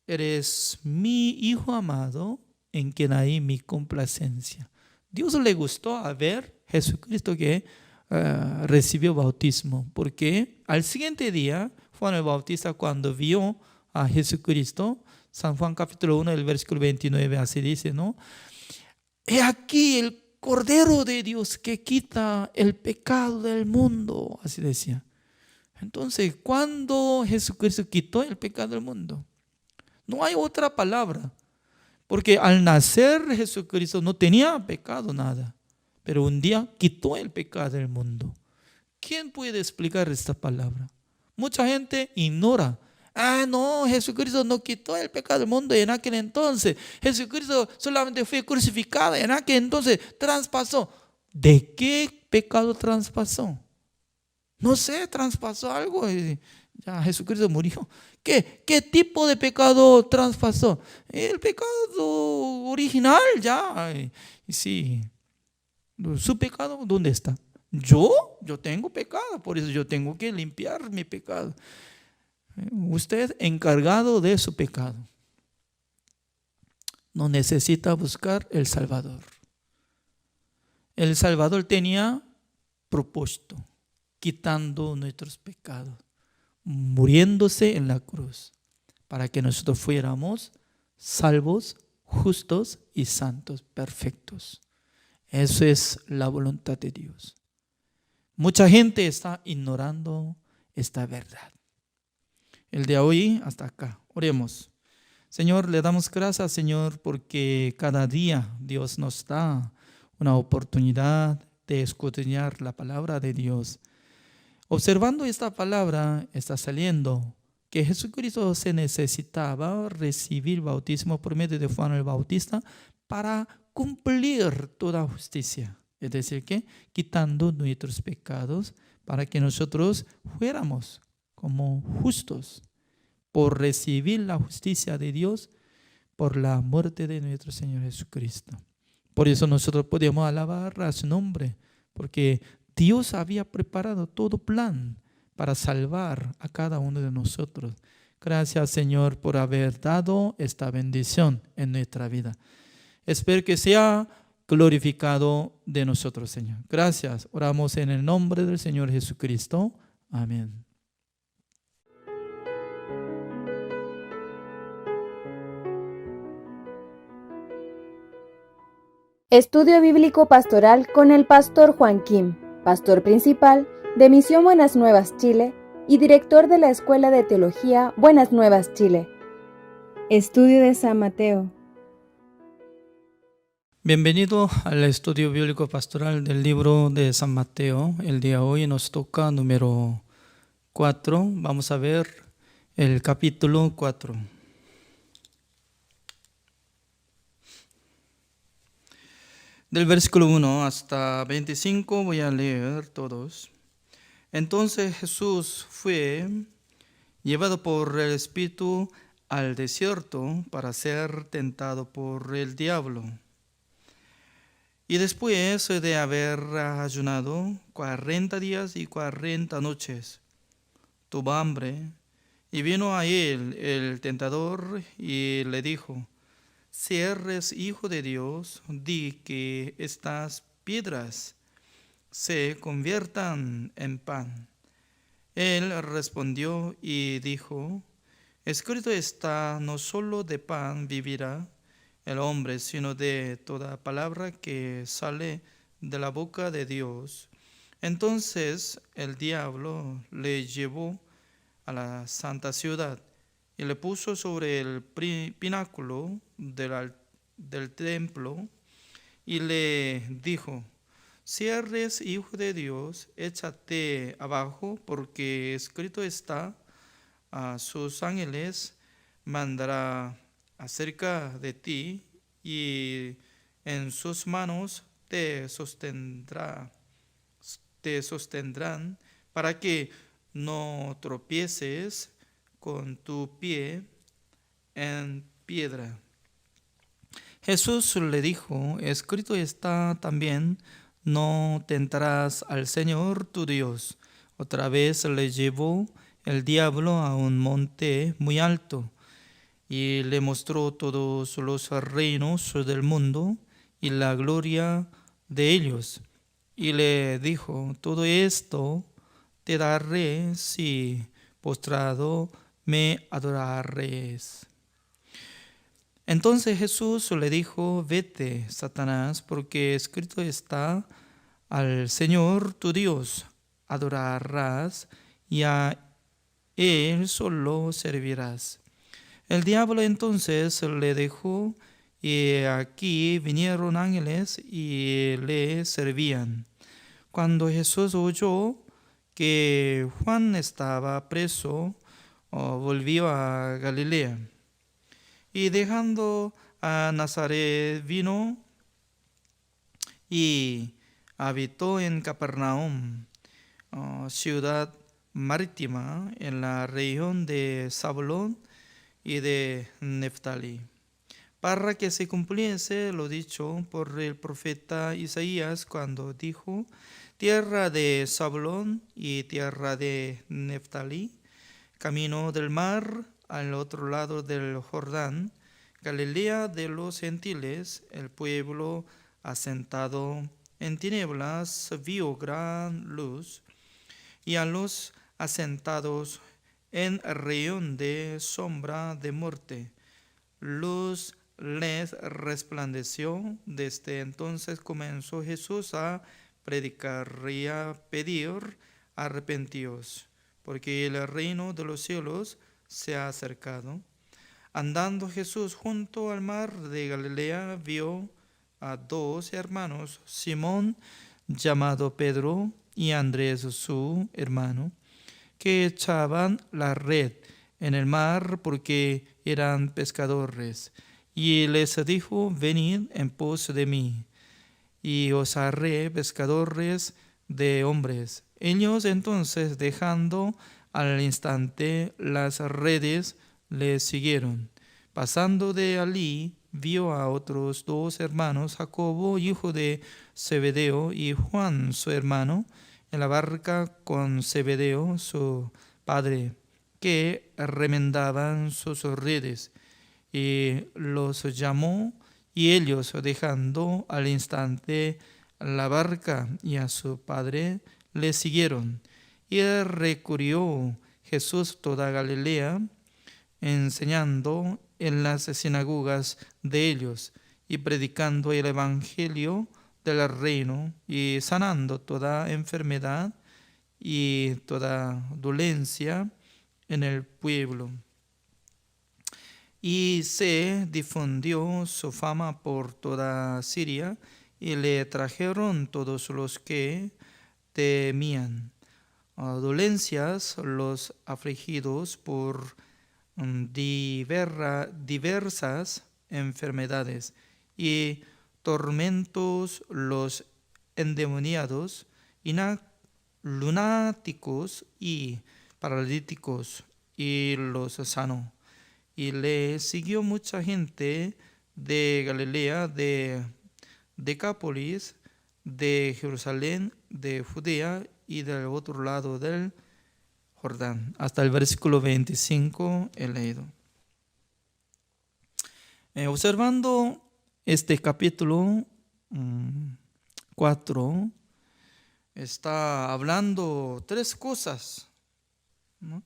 eres mi hijo amado en quien hay mi complacencia. Dios le gustó a ver Jesucristo que recibió bautismo, porque al siguiente día Juan el Bautista, cuando vio a Jesucristo, San Juan capítulo 1, el versículo 29, así dice, ¿no? He aquí el Cordero de Dios que quita el pecado del mundo, así decía. Entonces, ¿cuándo Jesucristo quitó el pecado del mundo? No hay otra palabra, porque al nacer Jesucristo no tenía pecado nada, pero un día quitó el pecado del mundo. ¿Quién puede explicar esta palabra? Mucha gente ignora. No, Jesucristo no quitó el pecado del mundo en aquel entonces. Jesucristo solamente fue crucificado en aquel entonces, traspasó. ¿De qué pecado traspasó? No sé, traspasó algo y ya Jesucristo murió. ¿Qué tipo de pecado traspasó? El pecado original ya. Sí, su pecado, ¿dónde está? Yo tengo pecado, por eso yo tengo que limpiar mi pecado. Usted encargado de su pecado. No necesita buscar el Salvador. El Salvador tenía propósito, quitando nuestros pecados, muriéndose en la cruz, para que nosotros fuéramos salvos, justos y santos, perfectos. Eso es la voluntad de Dios. Mucha gente está ignorando esta verdad. El de hoy hasta acá. Oremos. Señor, le damos gracias, Señor, porque cada día Dios nos da una oportunidad de escudriñar la palabra de Dios. Observando esta palabra, está saliendo que Jesucristo se necesitaba recibir bautismo por medio de Juan el Bautista para cumplir toda justicia. Es decir, que quitando nuestros pecados para que nosotros fuéramos como justos por recibir la justicia de Dios por la muerte de nuestro Señor Jesucristo. Por eso nosotros podemos alabar a su nombre, porque Dios había preparado todo plan para salvar a cada uno de nosotros. Gracias, Señor, por haber dado esta bendición en nuestra vida. Espero que sea glorificado de nosotros, Señor. Gracias. Oramos en el nombre del Señor Jesucristo. Amén. Estudio Bíblico Pastoral con el Pastor Juan Kim, Pastor Principal de Misión Buenas Nuevas Chile y Director de la Escuela de Teología Buenas Nuevas Chile. Estudio de San Mateo. Bienvenido al estudio bíblico pastoral del libro de San Mateo. El día de hoy nos toca número 4. Vamos a ver el capítulo 4. Del versículo 1 hasta 25 voy a leer todos. Entonces Jesús fue llevado por el Espíritu al desierto para ser tentado por el diablo. Y después de haber ayunado 40 días y 40 noches, tuvo hambre, y vino a él el tentador y le dijo: si eres hijo de Dios, di que estas piedras se conviertan en pan. Él respondió y dijo: escrito está, no solo de pan vivirá el hombre, sino de toda palabra que sale de la boca de Dios. Entonces el diablo le llevó a la santa ciudad y le puso sobre el pináculo del templo y le dijo: si eres hijo de Dios, échate abajo, porque escrito está, a sus ángeles mandará acerca de ti, y en sus manos te sostendrán para que no tropieces con tu pie en piedra. Jesús le dijo: escrito está también, no tentarás al Señor tu Dios. Otra vez le llevó el diablo a un monte muy alto y le mostró todos los reinos del mundo y la gloria de ellos. Y le dijo: todo esto te daré si postrado me adorares. Entonces Jesús le dijo: vete, Satanás, porque escrito está, al Señor tu Dios adorarás y a Él solo servirás. El diablo entonces le dejó, y aquí vinieron ángeles y le servían. Cuando Jesús oyó que Juan estaba preso, volvió a Galilea. Y dejando a Nazaret vino y habitó en Capernaum, ciudad marítima en la región de Zabulón y de Neftalí, para que se cumpliese lo dicho por el profeta Isaías cuando dijo: tierra de Zabulón y tierra de Neftalí, camino del mar al otro lado del Jordán, Galilea de los gentiles. El pueblo asentado en tinieblas vio gran luz, y a los asentados en región de sombra de muerte, luz les resplandeció. Desde entonces comenzó Jesús a predicar y a pedir: arrepentíos, porque el reino de los cielos se ha acercado. Andando Jesús junto al mar de Galilea, vio a dos hermanos, Simón, llamado Pedro, y Andrés, su hermano, que echaban la red en el mar porque eran pescadores. Y les dijo: venid en pos de mí, y os haré pescadores de hombres. Ellos entonces, dejando al instante las redes, le siguieron. Pasando de allí, vio a otros dos hermanos, Jacobo, hijo de Zebedeo, y Juan, su hermano, en la barca con Zebedeo, su padre, que remendaban sus redes. Y los llamó, y ellos, dejando al instante la barca y a su padre, le siguieron. Y recorrió Jesús toda Galilea, enseñando en las sinagogas de ellos y predicando el evangelio del reino y sanando toda enfermedad y toda dolencia en el pueblo. Y se difundió su fama por toda Siria, y le trajeron todos los que temían dolencias, los afligidos por diversas enfermedades y tormentos, los endemoniados, lunáticos y paralíticos, y los sanó. Y le siguió mucha gente de Galilea, de Decápolis, de Jerusalén, de Judea y del otro lado del Jordán. Hasta el versículo 25 he leído. Observando este capítulo 4, está hablando tres cosas, ¿no?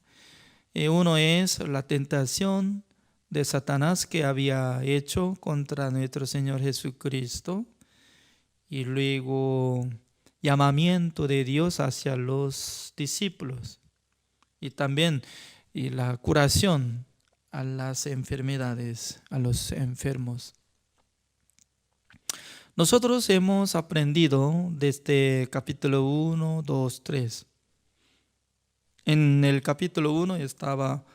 Uno es la tentación de Satanás que había hecho contra nuestro Señor Jesucristo, y luego llamamiento de Dios hacia los discípulos, y también la curación a las enfermedades, a los enfermos. Nosotros hemos aprendido desde capítulo 1, 2, 3. En el capítulo 1 estaba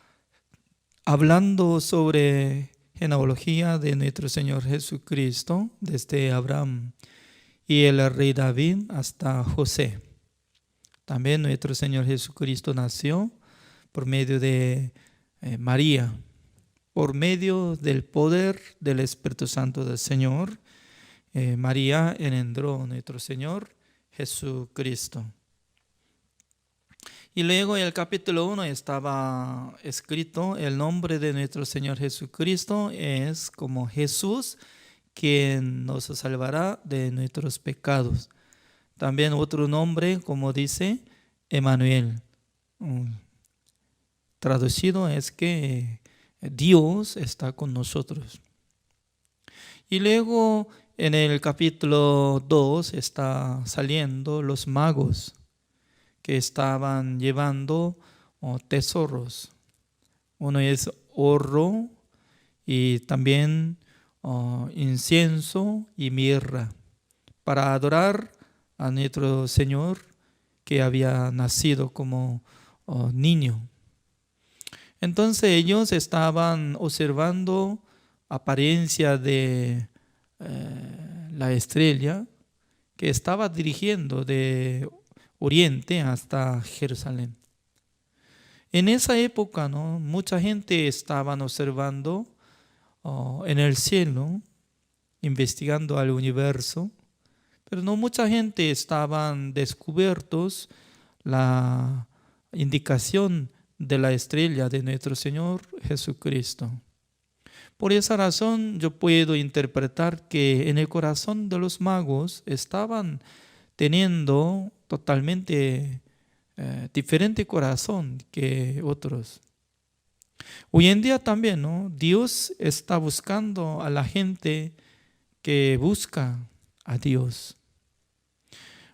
hablando sobre genealogía de nuestro Señor Jesucristo, desde Abraham y el rey David hasta José. También nuestro Señor Jesucristo nació por medio de María, por medio del poder del Espíritu Santo del Señor. María engendró a nuestro Señor Jesucristo. Y luego en el capítulo 1 estaba escrito: el nombre de nuestro Señor Jesucristo es como Jesús, quien nos salvará de nuestros pecados. También otro nombre, como dice, Emmanuel. Traducido es que Dios está con nosotros. Y luego en el capítulo 2 está saliendo los magos que estaban llevando tesoros. Uno es oro y también incienso y mirra para adorar a nuestro Señor que había nacido como niño. Entonces ellos estaban observando apariencia de la estrella que estaba dirigiendo de oriente hasta Jerusalén. En esa época, ¿no?, mucha gente estaba observando en el cielo, investigando al universo, pero no mucha gente estaban descubiertos la indicación de la estrella de nuestro Señor Jesucristo. Por esa razón yo puedo interpretar que en el corazón de los magos estaban teniendo totalmente diferente corazón que otros. Hoy en día también, ¿no?, Dios está buscando a la gente que busca a Dios.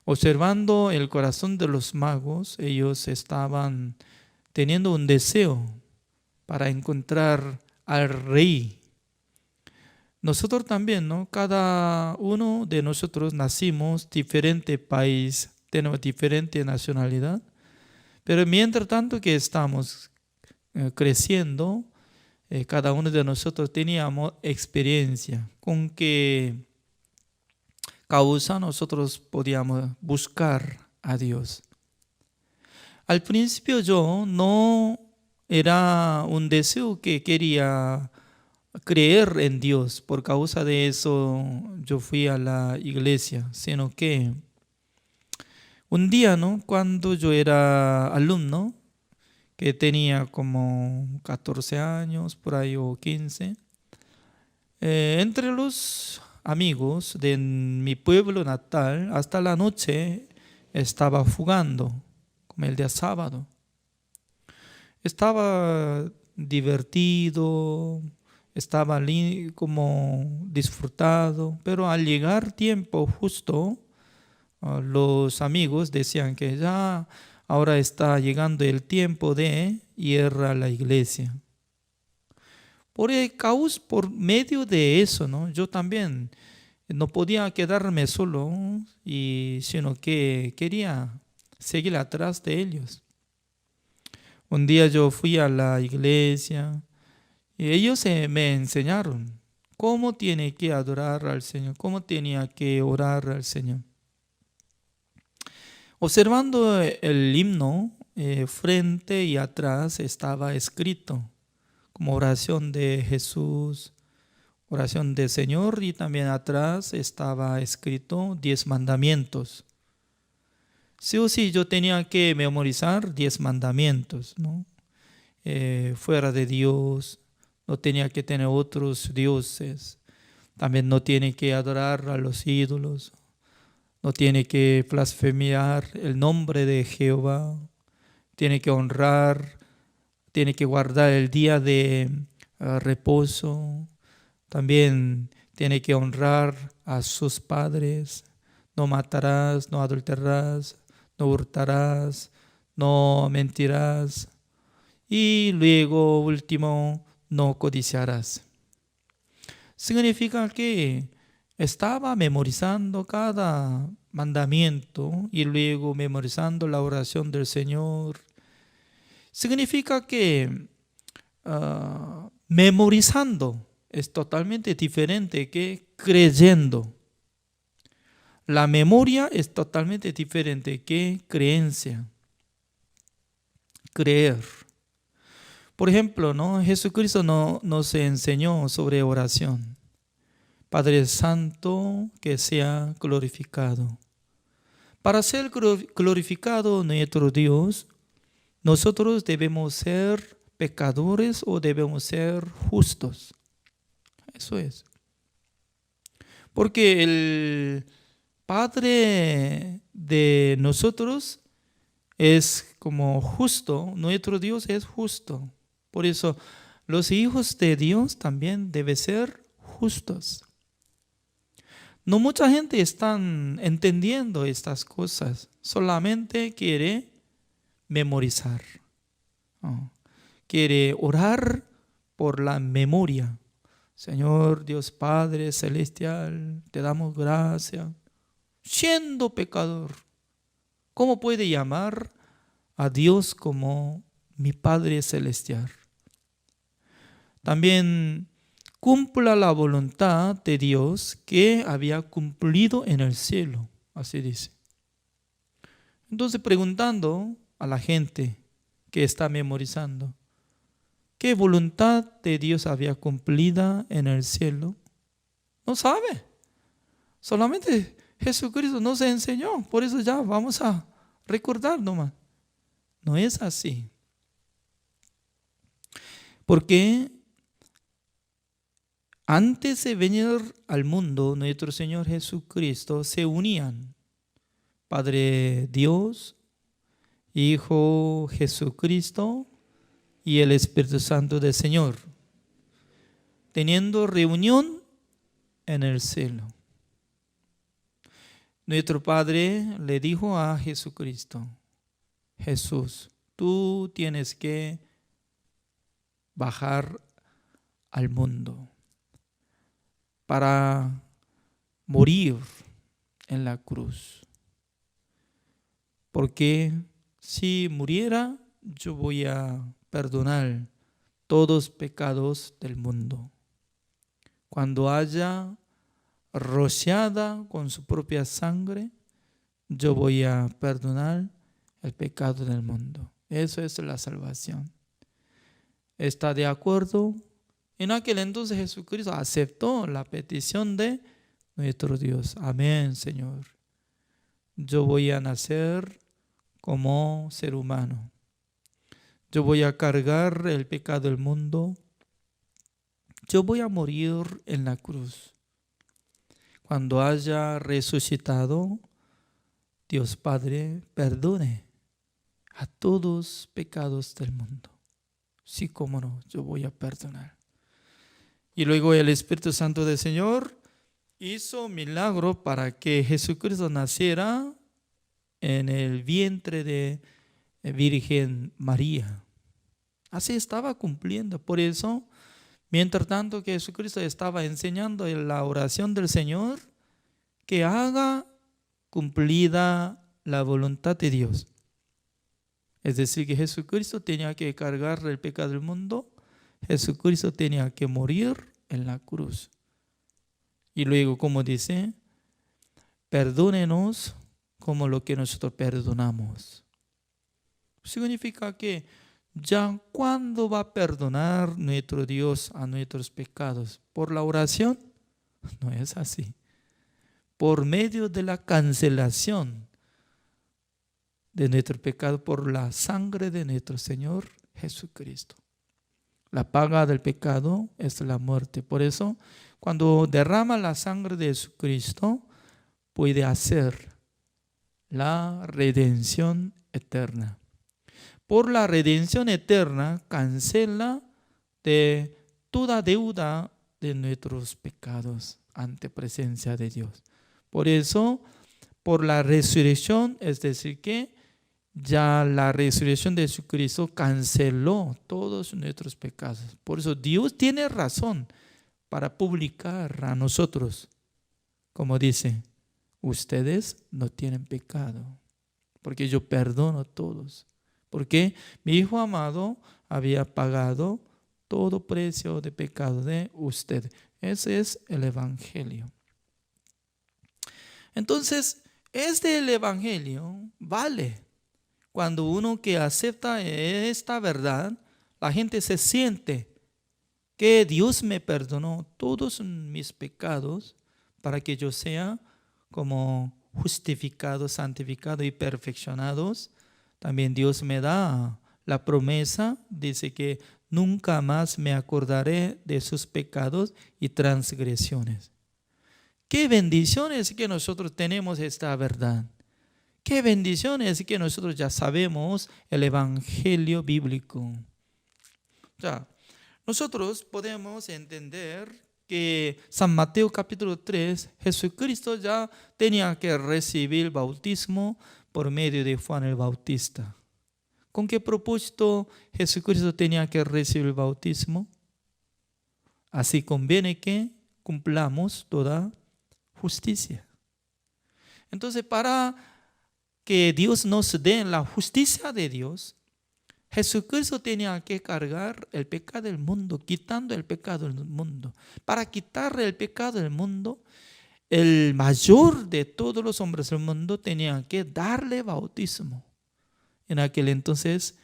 Observando el corazón de los magos, ellos estaban teniendo un deseo para encontrar al rey. Nosotros también, ¿no? Cada uno de nosotros nacimos diferente país, tenemos diferente nacionalidad, pero mientras tanto que estamos creciendo, cada uno de nosotros teníamos experiencia con qué causa nosotros podíamos buscar a Dios. Al principio yo no era un deseo que quería creer en Dios, por causa de eso yo fui a la iglesia, sino que un día, ¿no? Cuando yo era alumno, que tenía como 14 años, por ahí o 15, entre los amigos de mi pueblo natal, hasta la noche estaba jugando, como el día sábado. Estaba divertido, estaba como disfrutado, pero al llegar tiempo justo, los amigos decían que ya ahora está llegando el tiempo de ir a la iglesia. Por medio de eso, ¿no? Yo también no podía quedarme solo, sino que quería seguir atrás de ellos. Un día yo fui a la iglesia y ellos me enseñaron cómo tiene que adorar al Señor, cómo tenía que orar al Señor. Observando el himno, frente y atrás estaba escrito como oración de Jesús, oración del Señor, y también atrás estaba escrito 10 mandamientos. Sí o sí yo tenía que memorizar 10 mandamientos, ¿no? Fuera de Dios, no tenía que tener otros dioses, también no tiene que adorar a los ídolos, no tiene que blasfemiar el nombre de Jehová, tiene que honrar, tiene que guardar el día de reposo, también tiene que honrar a sus padres, no matarás, no adulterarás, no hurtarás, no mentirás, y luego último, no codiciarás. Significa que estaba memorizando cada mandamiento y luego memorizando la oración del Señor. Significa que memorizando es totalmente diferente que creyendo. La memoria es totalmente diferente que creencia. Creer. Por ejemplo, ¿no? Jesucristo nos enseñó sobre oración. Padre Santo, que sea glorificado. Para ser glorificado nuestro Dios, nosotros debemos ser pecadores o debemos ser justos. Eso es. Porque el Padre de nosotros es como justo, nuestro Dios es justo. Por eso los hijos de Dios también deben ser justos. No mucha gente está entendiendo estas cosas, solamente quiere memorizar. Quiere orar por la memoria. Señor Dios Padre Celestial, te damos gracias. Siendo pecador, ¿cómo puede llamar a Dios como mi Padre Celestial? También cumpla la voluntad de Dios que había cumplido en el cielo, así dice. Entonces, preguntando a la gente que está memorizando, ¿qué voluntad de Dios había cumplida en el cielo? No sabe. Solamente Jesucristo nos enseñó. Por eso ya vamos a recordar nomás. No es así. Porque antes de venir al mundo, nuestro Señor Jesucristo se unían. Padre Dios, Hijo Jesucristo y el Espíritu Santo del Señor, teniendo reunión en el cielo. Nuestro Padre le dijo a Jesucristo: Jesús, tú tienes que bajar al mundo, para morir en la cruz. Porque si muriera, yo voy a perdonar todos los pecados del mundo. Cuando haya rociada con su propia sangre, yo voy a perdonar el pecado del mundo. Eso es la salvación. ¿Está de acuerdo? En aquel entonces Jesucristo aceptó la petición de nuestro Dios. Amén, Señor. Yo voy a nacer como ser humano. Yo voy a cargar el pecado del mundo. Yo voy a morir en la cruz. Cuando haya resucitado, Dios Padre perdone a todos los pecados del mundo. Sí, cómo no, yo voy a perdonar. Y luego el Espíritu Santo del Señor hizo milagro para que Jesucristo naciera en el vientre de Virgen María. Así estaba cumpliendo. Por eso, mientras tanto que Jesucristo estaba enseñando en la oración del Señor, que haga cumplida la voluntad de Dios. Es decir, que Jesucristo tenía que cargar el pecado del mundo. Jesucristo tenía que morir en la cruz. Y luego, como dice, perdónenos como lo que nosotros perdonamos. Significa que ya cuando va a perdonar nuestro Dios a nuestros pecados, ¿por la oración? No es así. Por medio de la cancelación de nuestro pecado por la sangre de nuestro Señor Jesucristo. La paga del pecado es la muerte. Por eso, cuando derrama la sangre de Jesucristo, puede hacer la redención eterna. Por la redención eterna, cancela de toda deuda de nuestros pecados ante presencia de Dios. Por eso, por la resurrección, es decir que ya la resurrección de Jesucristo canceló todos nuestros pecados. Por eso Dios tiene razón para publicar a nosotros, como dice, ustedes no tienen pecado, porque yo perdono a todos. Porque mi Hijo amado había pagado todo precio de pecado de usted. Ese es el Evangelio. Entonces, el Evangelio vale. Cuando uno que acepta esta verdad, la gente se siente que Dios me perdonó todos mis pecados para que yo sea como justificado, santificado y perfeccionados. También Dios me da la promesa, dice que nunca más me acordaré de sus pecados y transgresiones. Qué bendiciones que nosotros tenemos esta verdad. Qué bendiciones que nosotros ya sabemos el Evangelio bíblico. Nosotros podemos entender que San Mateo capítulo 3, Jesucristo ya tenía que recibir bautismo por medio de Juan el Bautista. ¿Con qué propósito Jesucristo tenía que recibir el bautismo? Así conviene que cumplamos toda justicia. Entonces, para que Dios nos dé la justicia de Dios, Jesucristo tenía que cargar el pecado del mundo, quitando el pecado del mundo. Para quitar el pecado del mundo, el mayor de todos los hombres del mundo tenía que darle bautismo. En aquel entonces,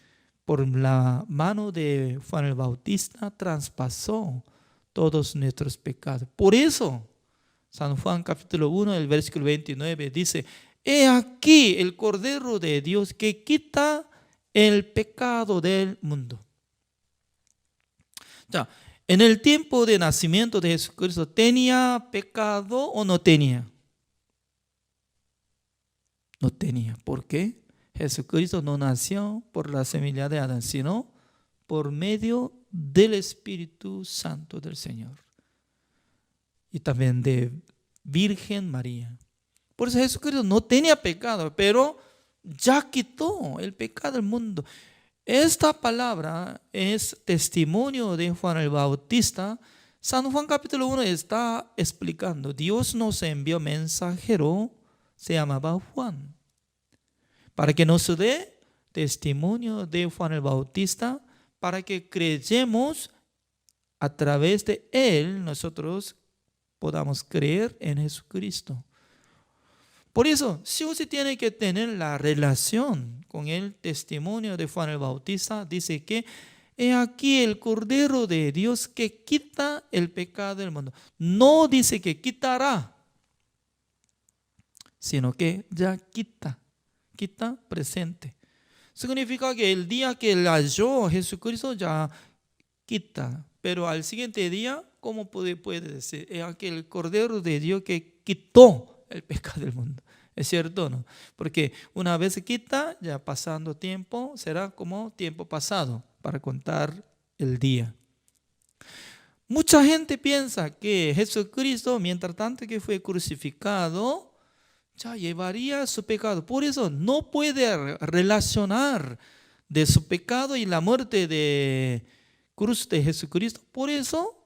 por la mano de Juan el Bautista, traspasó todos nuestros pecados. Por eso, San Juan capítulo 1, el versículo 29 dice, he aquí el Cordero de Dios que quita el pecado del mundo. En el tiempo de nacimiento de Jesucristo, ¿tenía pecado o no tenía? No tenía. ¿Por qué? Jesucristo no nació por la semilla de Adán, sino por medio del Espíritu Santo del Señor. Y también de Virgen María. Por eso Jesucristo no tenía pecado, pero ya quitó el pecado del mundo. Esta palabra es testimonio de Juan el Bautista. San Juan capítulo 1 está explicando, Dios nos envió mensajero, se llamaba Juan, para que nos dé testimonio de Juan el Bautista, para que creyamos a través de él, nosotros podamos creer en Jesucristo. Por eso, si usted tiene que tener la relación con el testimonio de Juan el Bautista, dice que he aquí el Cordero de Dios que quita el pecado del mundo. No dice que quitará, sino que ya quita presente. Significa que el día que él halló a Jesucristo ya quita, pero al siguiente día, ¿cómo puede decir? He aquí el Cordero de Dios que quitó el pecado del mundo. ¿Es cierto o no? Porque una vez se quita, ya pasando tiempo, será como tiempo pasado para contar el día. Mucha gente piensa que Jesucristo, mientras tanto que fue crucificado, ya llevaría su pecado. Por eso no puede relacionar de su pecado y la muerte de cruz de Jesucristo. Por eso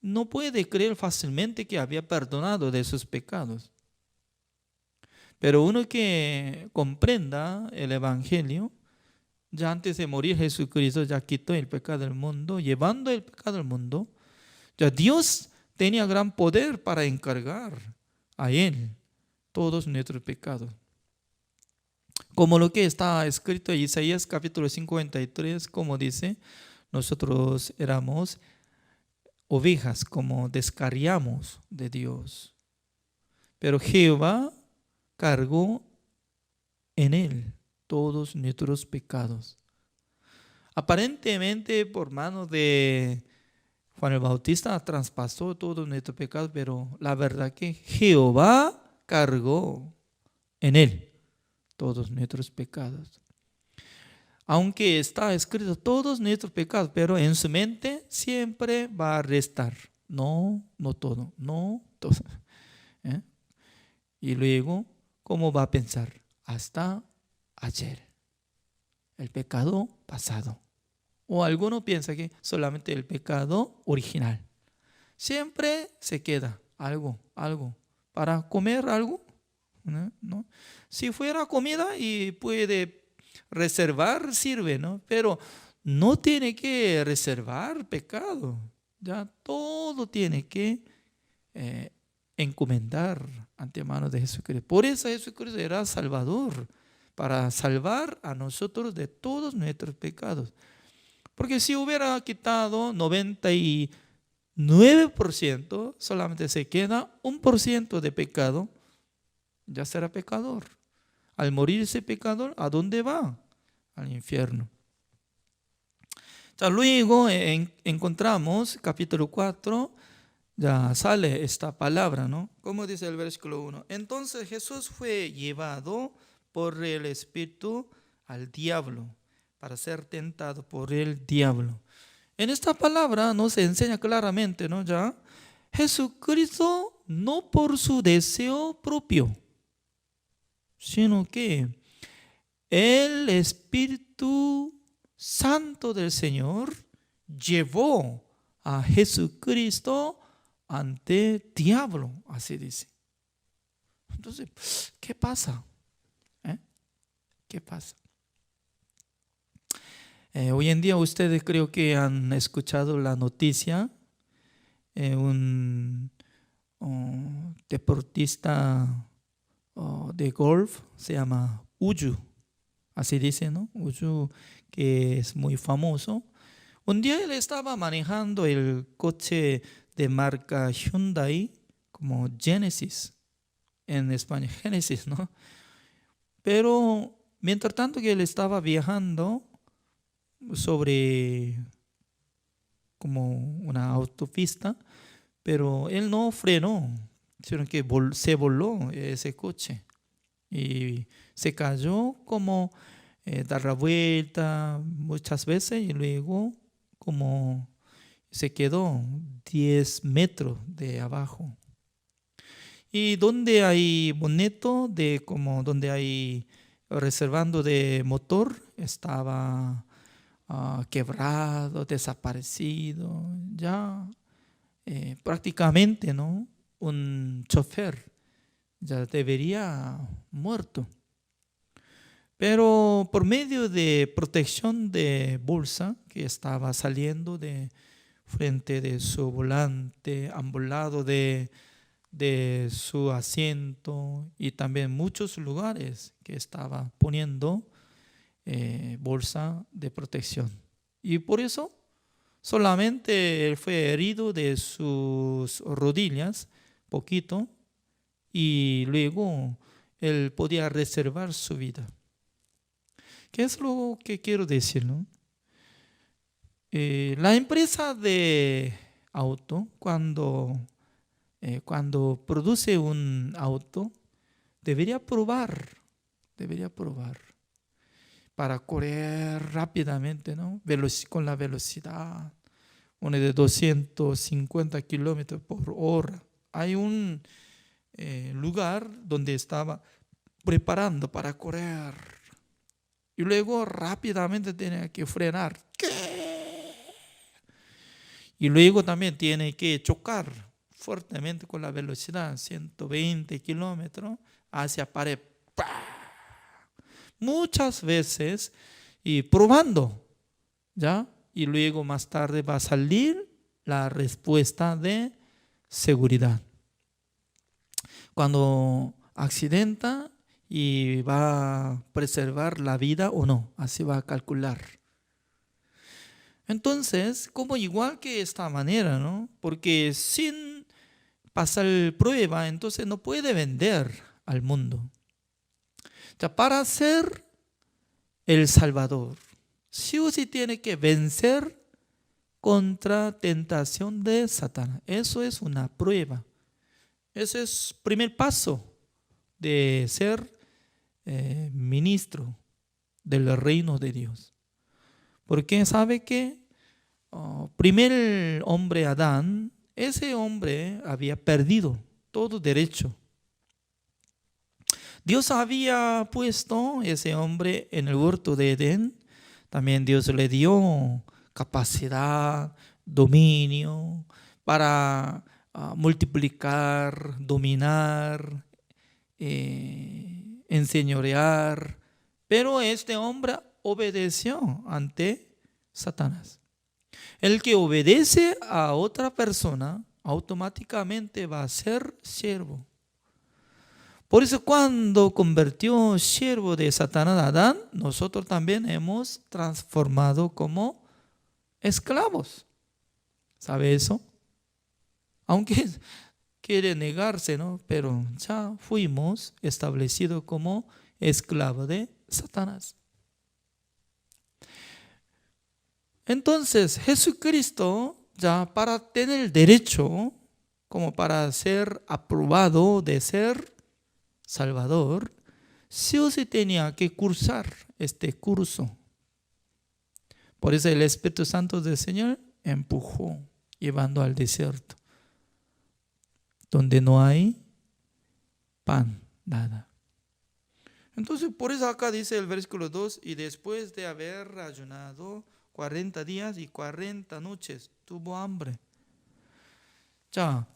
no puede creer fácilmente que había perdonado de sus pecados. Pero uno que comprenda el Evangelio, ya antes de morir Jesucristo ya quitó el pecado del mundo, llevando el pecado del mundo. Ya Dios tenía gran poder para encargar a Él todos nuestros pecados. Como lo que está escrito en Isaías capítulo 53, como dice, nosotros éramos ovejas, como descarriamos de Dios. Pero Jehová cargó en él todos nuestros pecados. Aparentemente por mano de Juan el Bautista traspasó todos nuestros pecados, pero la verdad que Jehová cargó en él todos nuestros pecados. Aunque está escrito todos nuestros pecados, pero en su mente siempre va a restar. No todo. Y luego, ¿cómo va a pensar? Hasta ayer, el pecado pasado. O alguno piensa que solamente el pecado original. Siempre se queda algo. Para comer algo, ¿no? Si fuera comida y puede reservar, sirve, ¿no? Pero no tiene que reservar pecado. Ya todo tiene que encomendar ante manos de Jesucristo. Por eso Jesucristo era Salvador, para salvar a nosotros de todos nuestros pecados. Porque si hubiera quitado 99%, solamente se queda 1% de pecado, ya será pecador. Al morir ese pecador, ¿a dónde va? Al infierno. Ya luego encontramos capítulo 4, ya sale esta palabra, ¿no? Como dice el versículo 1. Entonces Jesús fue llevado por el Espíritu al diablo, para ser tentado por el diablo. En esta palabra nos enseña claramente, ¿no? Ya, Jesucristo no por su deseo propio, sino que el Espíritu Santo del Señor llevó a Jesucristo ante diablo, así dice. Entonces, ¿qué pasa? ¿Qué pasa? Hoy en día ustedes creo que han escuchado la noticia, un deportista de golf se llama Uju, así dice, ¿no? Uju, que es muy famoso. Un día él estaba manejando el coche de marca Hyundai, como Genesis, en España, Genesis, ¿no? Pero mientras tanto que él estaba viajando sobre como una autopista, pero él no frenó, sino que se voló ese coche y se cayó, como dar la vuelta muchas veces, y luego como se quedó 10 metros de abajo. Y donde hay boneto, donde hay reservando de motor, estaba quebrado, desaparecido, ya prácticamente, ¿no? Un chofer ya debería muerto. Pero por medio de protección de bolsa que estaba saliendo de frente de su volante, a un lado de su asiento, y también muchos lugares que estaba poniendo bolsa de protección. Y por eso solamente él fue herido de sus rodillas, poquito, y luego él podía reservar su vida. ¿Qué es lo que quiero decir, no? La empresa de auto, cuando produce un auto, debería probar para correr rápidamente, ¿no? Con la velocidad, una de 250 kilómetros por hora. Hay un lugar donde estaba preparando para correr y luego rápidamente tiene que frenar. Y luego también tiene que chocar fuertemente con la velocidad, 120 kilómetros hacia pared. ¡Pah! Muchas veces y probando, ¿ya? Y luego más tarde va a salir la respuesta de seguridad. Cuando accidenta y va a preservar la vida o no, así va a calcular. Entonces, como igual que esta manera, ¿no? Porque sin pasar prueba, entonces no puede vender al mundo. Ya para ser el Salvador, sí o sí tiene que vencer contra tentación de Satanás. Eso es una prueba. Ese es el primer paso de ser ministro del reino de Dios. Porque sabe que primer hombre Adán, ese hombre había perdido todo derecho. Dios había puesto ese hombre en el huerto de Edén. También Dios le dio capacidad, dominio para multiplicar, dominar, enseñorear. Pero este hombre obedeció ante Satanás. El que obedece a otra persona automáticamente va a ser siervo. Por eso cuando convirtió siervo de Satanás a Adán, nosotros también hemos transformado como esclavos. ¿Sabe eso? Aunque quiere negarse, ¿no? Pero ya fuimos establecidos como esclavos de Satanás. Entonces, Jesucristo, ya para tener derecho, como para ser aprobado de ser Salvador, sí o sí tenía que cursar este curso. Por eso el Espíritu Santo del Señor empujó, llevando al desierto, donde no hay pan, nada. Entonces, por eso acá dice el versículo 2, y después de haber ayunado 40 días y 40 noches, tuvo hambre. Ya,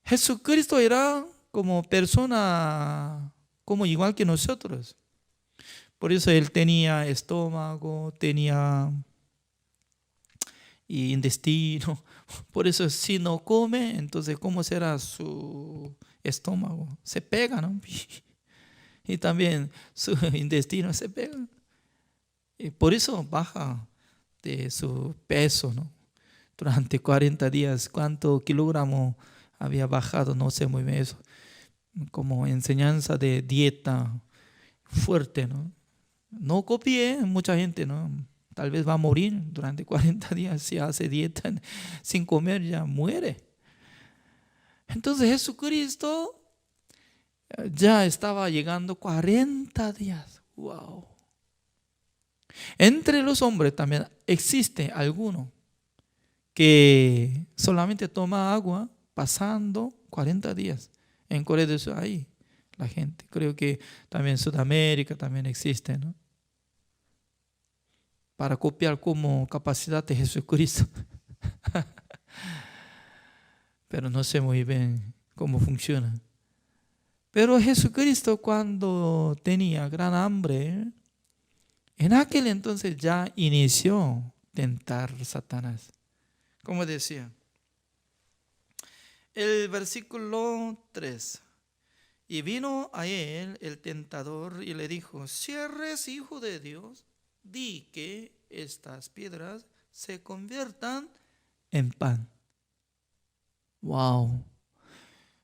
Jesucristo era como persona, como igual que nosotros. Por eso él tenía estómago, tenía intestino. Por eso si no come, entonces ¿cómo será su estómago? Se pega, ¿no? Y también su intestino se pega. Y por eso baja de su peso, ¿no? Durante 40 días, ¿cuánto kilogramos había bajado? No sé muy bien eso. Como enseñanza de dieta fuerte, ¿no? No copie mucha gente, ¿no? Tal vez va a morir durante 40 días si hace dieta sin comer, ya muere. Entonces Jesucristo ya estaba llegando 40 días. ¡Wow! Entre los hombres también existe alguno que solamente toma agua pasando 40 días. En Corea del Sur hay la gente. Creo que también en Sudamérica también existe, ¿no? para copiar como capacidad de Jesucristo. Pero no sé muy bien cómo funciona. Pero Jesucristo, cuando tenía gran hambre, en aquel entonces ya inició a tentar a Satanás. Como decía, el versículo 3. Y vino a él el tentador y le dijo: si eres hijo de Dios, di que estas piedras se conviertan en pan. Wow.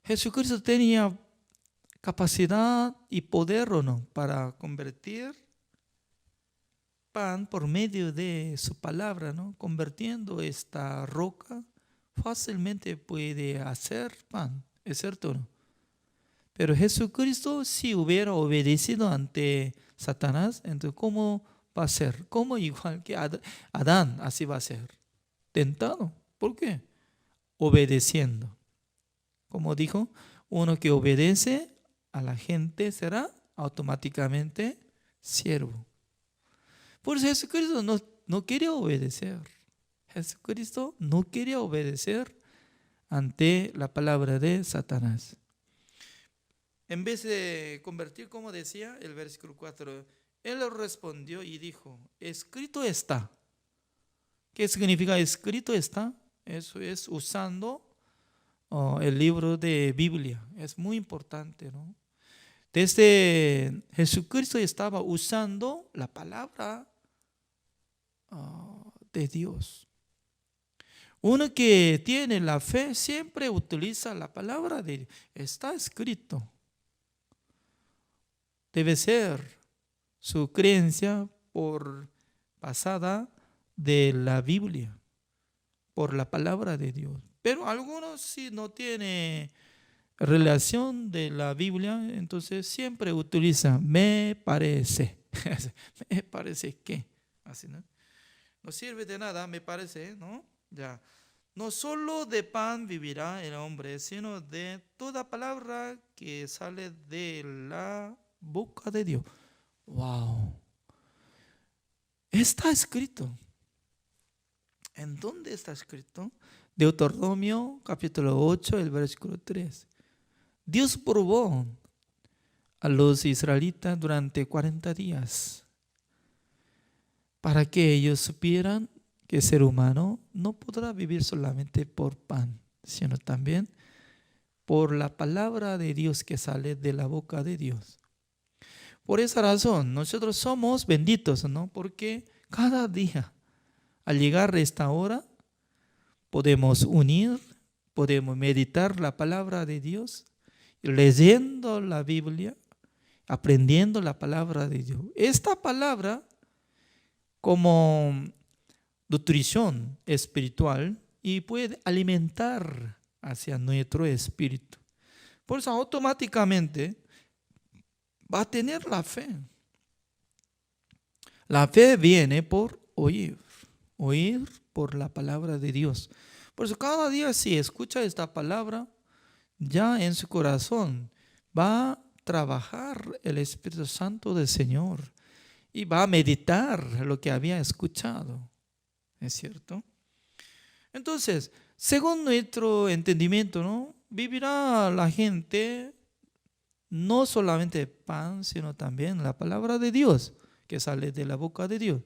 Jesucristo tenía capacidad y poder, ¿o no?, para convertir pan por medio de su palabra, ¿no? Convirtiendo esta roca, fácilmente puede hacer pan, ¿es cierto o no? Pero Jesucristo, si hubiera obedecido ante Satanás, entonces ¿cómo va a ser? Como igual que Adán, así va a ser. Tentado. ¿Por qué? Obedeciendo. Como dijo, uno que obedece a la gente será automáticamente siervo. Por eso Jesucristo no quería obedecer. Jesucristo no quería obedecer ante la palabra de Satanás. En vez de convertir, como decía el versículo 4, él respondió y dijo: escrito está. ¿Qué significa escrito está? Eso es usando el libro de Biblia. Es muy importante, ¿no? Desde Jesucristo estaba usando la palabra de Dios. Uno que tiene la fe siempre utiliza la palabra de Dios. Está escrito. Debe ser su creencia basada de la Biblia, por la palabra de Dios. Pero algunos si no tienen relación de la Biblia, entonces siempre utilizan me parece. Me parece que, así, ¿no? No sirve de nada, me parece, ¿no? Ya. No solo de pan vivirá el hombre, sino de toda palabra que sale de la boca de Dios. Wow. Está escrito. ¿En dónde está escrito? Deuteronomio capítulo 8, el versículo 3. Dios probó a los israelitas durante 40 días para que ellos supieran que el ser humano no podrá vivir solamente por pan, sino también por la palabra de Dios que sale de la boca de Dios. Por esa razón, nosotros somos benditos, ¿no? Porque cada día, al llegar a esta hora, podemos unir, podemos meditar la palabra de Dios, leyendo la Biblia, aprendiendo la palabra de Dios. Esta palabra, como nutrición espiritual, y puede alimentar hacia nuestro espíritu. Por eso automáticamente va a tener la fe. La fe viene por oír por la palabra de Dios. Por eso cada día si escucha esta palabra, ya en su corazón va a trabajar el Espíritu Santo del Señor y va a meditar lo que había escuchado. ¿Es cierto? Entonces, según nuestro entendimiento, ¿no?, vivirá la gente no solamente de pan, sino también la palabra de Dios que sale de la boca de Dios.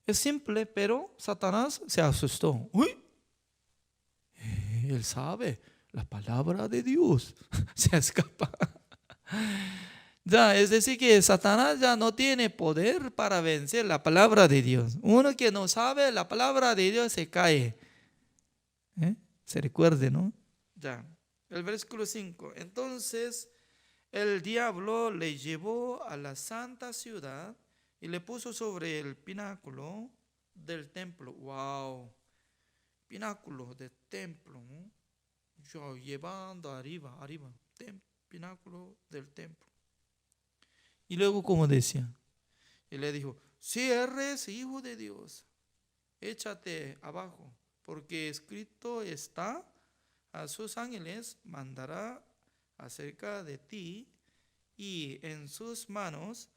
Es simple, pero Satanás se asustó. ¡Uy! Él sabe la palabra de Dios. Se escapa. Ya, es decir que Satanás ya no tiene poder para vencer la palabra de Dios. Uno que no sabe la palabra de Dios se cae. Se recuerde, ¿no? Ya. El versículo 5. Entonces el diablo le llevó a la santa ciudad y le puso sobre el pináculo del templo. Wow. Pináculo del templo, ¿no? Yo llevando arriba, pináculo del templo. Y luego, como decía, y le dijo: si eres hijo de Dios, échate abajo, porque escrito está: a sus ángeles mandará acerca de ti, y en sus manos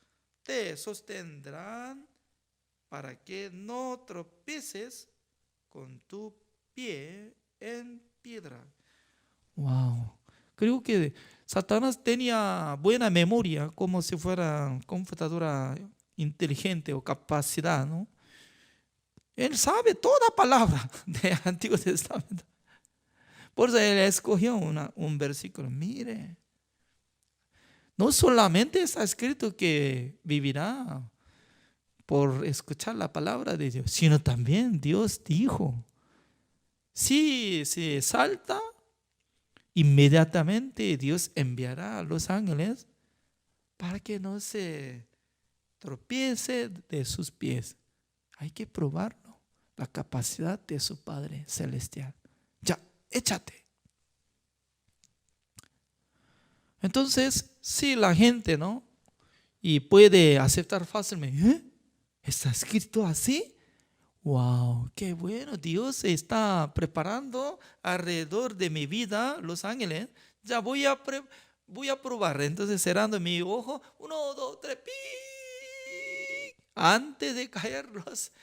te sostendrán para que no tropieces con tu pie en piedra. Wow. Creo que Satanás tenía buena memoria, como si fuera computadora inteligente o capacidad, ¿no? Él sabe toda palabra del Antiguo Testamento. Por eso él escogió un versículo. Mire, no solamente está escrito que vivirá por escuchar la palabra de Dios, sino también Dios dijo, si se salta, inmediatamente Dios enviará a los ángeles para que no se tropiece de sus pies. Hay que probarlo, la capacidad de su Padre Celestial. Ya, échate. Entonces, si la gente, ¿no? Y puede aceptar fácilmente, ¿está escrito así? Wow, qué bueno, Dios está preparando alrededor de mi vida los ángeles. Ya voy a probar. Entonces cerrando mi ojo, 1, 2, 3, ¡pi! Antes de caer los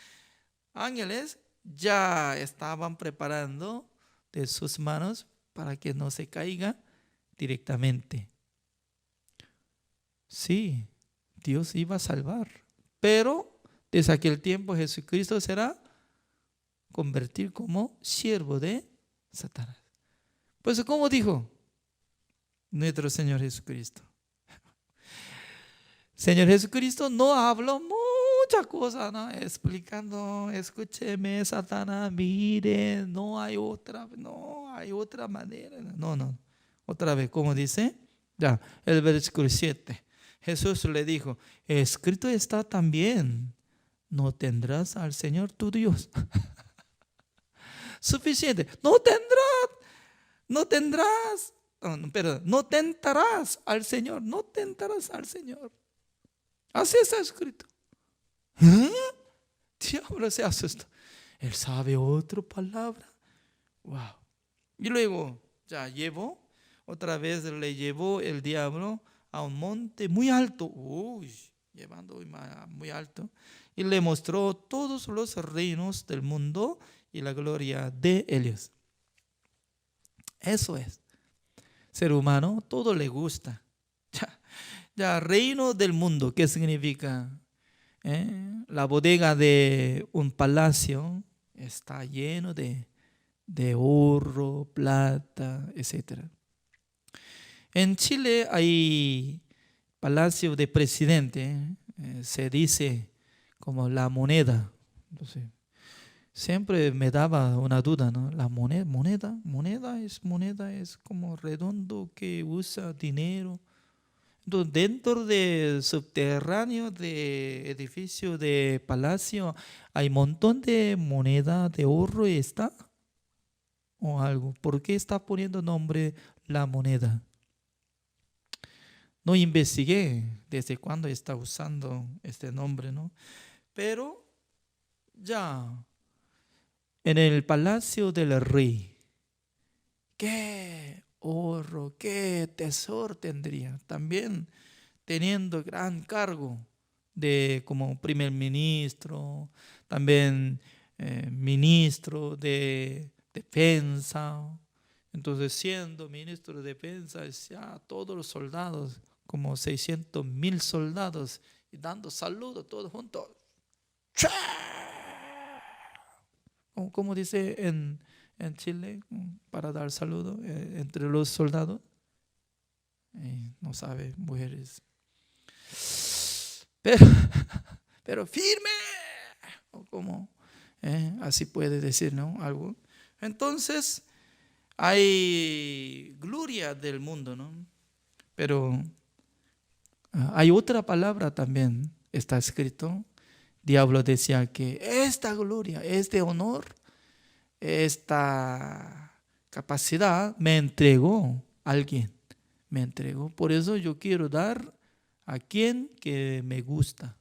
ángeles, ya estaban preparando de sus manos para que no se caiga directamente. Sí, Dios iba a salvar, pero desde aquel tiempo Jesucristo será convertir como siervo de Satanás. Pues como dijo nuestro Señor Jesucristo. Señor Jesucristo no habló muchas cosas, ¿no? Explicando, escúcheme, Satanás, mire, no hay otra manera. No. Otra vez, como dice, ya, el versículo 7. Jesús le dijo, escrito está también, no tendrás al Señor tu Dios. Suficiente. No tentarás al Señor. No tentarás al Señor. Así está escrito. Diablo se asustó. Él sabe otra palabra. Wow. Y luego ya otra vez le llevó el diablo a un monte muy alto. Llevando muy alto. Y le mostró todos los reinos del mundo y la gloria de ellos. Eso es. Ser humano, todo le gusta. Ya, reino del mundo, ¿qué significa? La bodega de un palacio está lleno de oro, plata, etc. En Chile hay palacio de presidente, se dice como la moneda. Entonces, siempre me daba una duda, ¿no? La moneda es como redondo que usa dinero. Entonces, dentro del subterráneo de edificio de palacio hay un montón de moneda de oro, ¿está? O algo. ¿Por qué está poniendo nombre la moneda? No investigué desde cuándo está usando este nombre, ¿no? Pero ya en el palacio del rey, qué oro, qué tesoro tendría. También teniendo gran cargo de como primer ministro, también ministro de defensa. Entonces, siendo ministro de defensa, ya todos los soldados, como 600,000 soldados, y dando saludos todos juntos. Como dice en Chile, para dar saludo entre los soldados. No sabe, mujeres. Pero firme. O como, así puede decir, ¿no? Algo. Entonces, hay gloria del mundo, ¿no? Pero hay otra palabra también, está escrito. Diablo decía que esta gloria, este honor, esta capacidad me entregó alguien. Me entregó. Por eso yo quiero dar a quien que me gusta.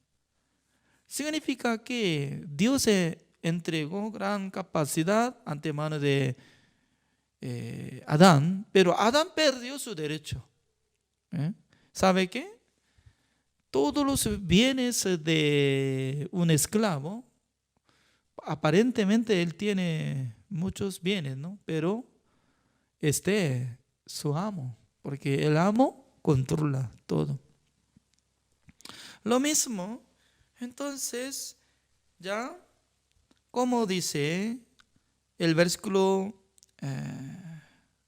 Significa que Dios se entregó gran capacidad antemano de Adán, pero Adán perdió su derecho. ¿Sabe qué? todos los bienes de un esclavo, aparentemente él tiene muchos bienes, ¿no? Pero su amo, porque el amo controla todo. Lo mismo, entonces, ya, como dice el versículo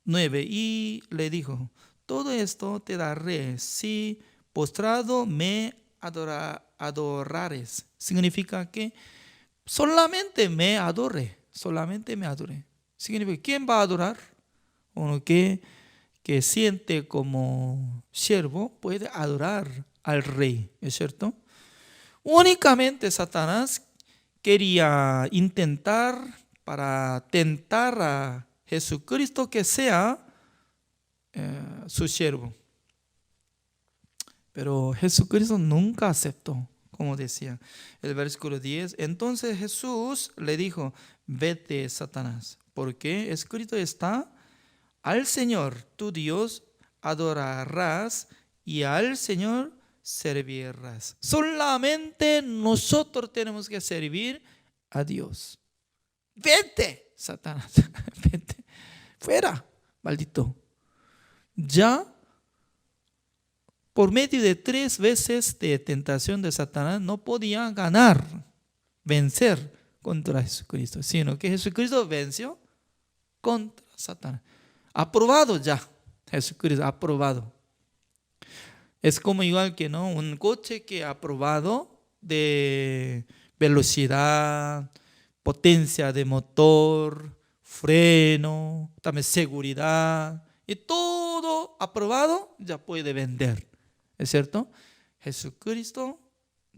9, y le dijo, todo esto te daré si postrado me adorares. Significa que solamente me adore. Significa, ¿quién va a adorar? Uno que siente como siervo puede adorar al rey, ¿es cierto? Únicamente Satanás quería intentar para tentar a Jesucristo que sea su siervo. Pero Jesucristo nunca aceptó, como decía el versículo 10. Entonces Jesús le dijo, vete, Satanás, porque escrito está, al Señor tu Dios adorarás y al Señor servirás. Solamente nosotros tenemos que servir a Dios. Vete, Satanás, vete, fuera, maldito. Ya por medio de 3 veces de tentación de Satanás no podía vencer contra Jesucristo, sino que Jesucristo venció contra Satanás. Aprobado ya, Jesucristo aprobado. Es como igual que no un coche que ha aprobado de velocidad, potencia de motor, freno, también seguridad, y todo aprobado ya puede vender. ¿Es cierto? Jesucristo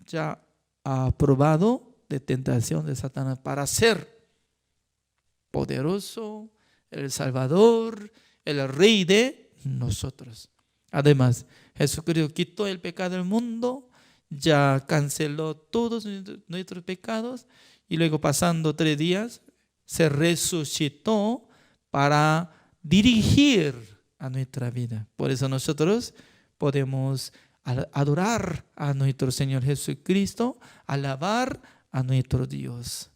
ya ha aprobado de tentación de Satanás para ser poderoso, el Salvador, el Rey de nosotros. Además, Jesucristo quitó el pecado del mundo, ya canceló todos nuestros pecados y luego pasando 3 días se resucitó para dirigir a nuestra vida. Por eso nosotros podemos adorar a nuestro Señor Jesucristo, alabar a nuestro Dios.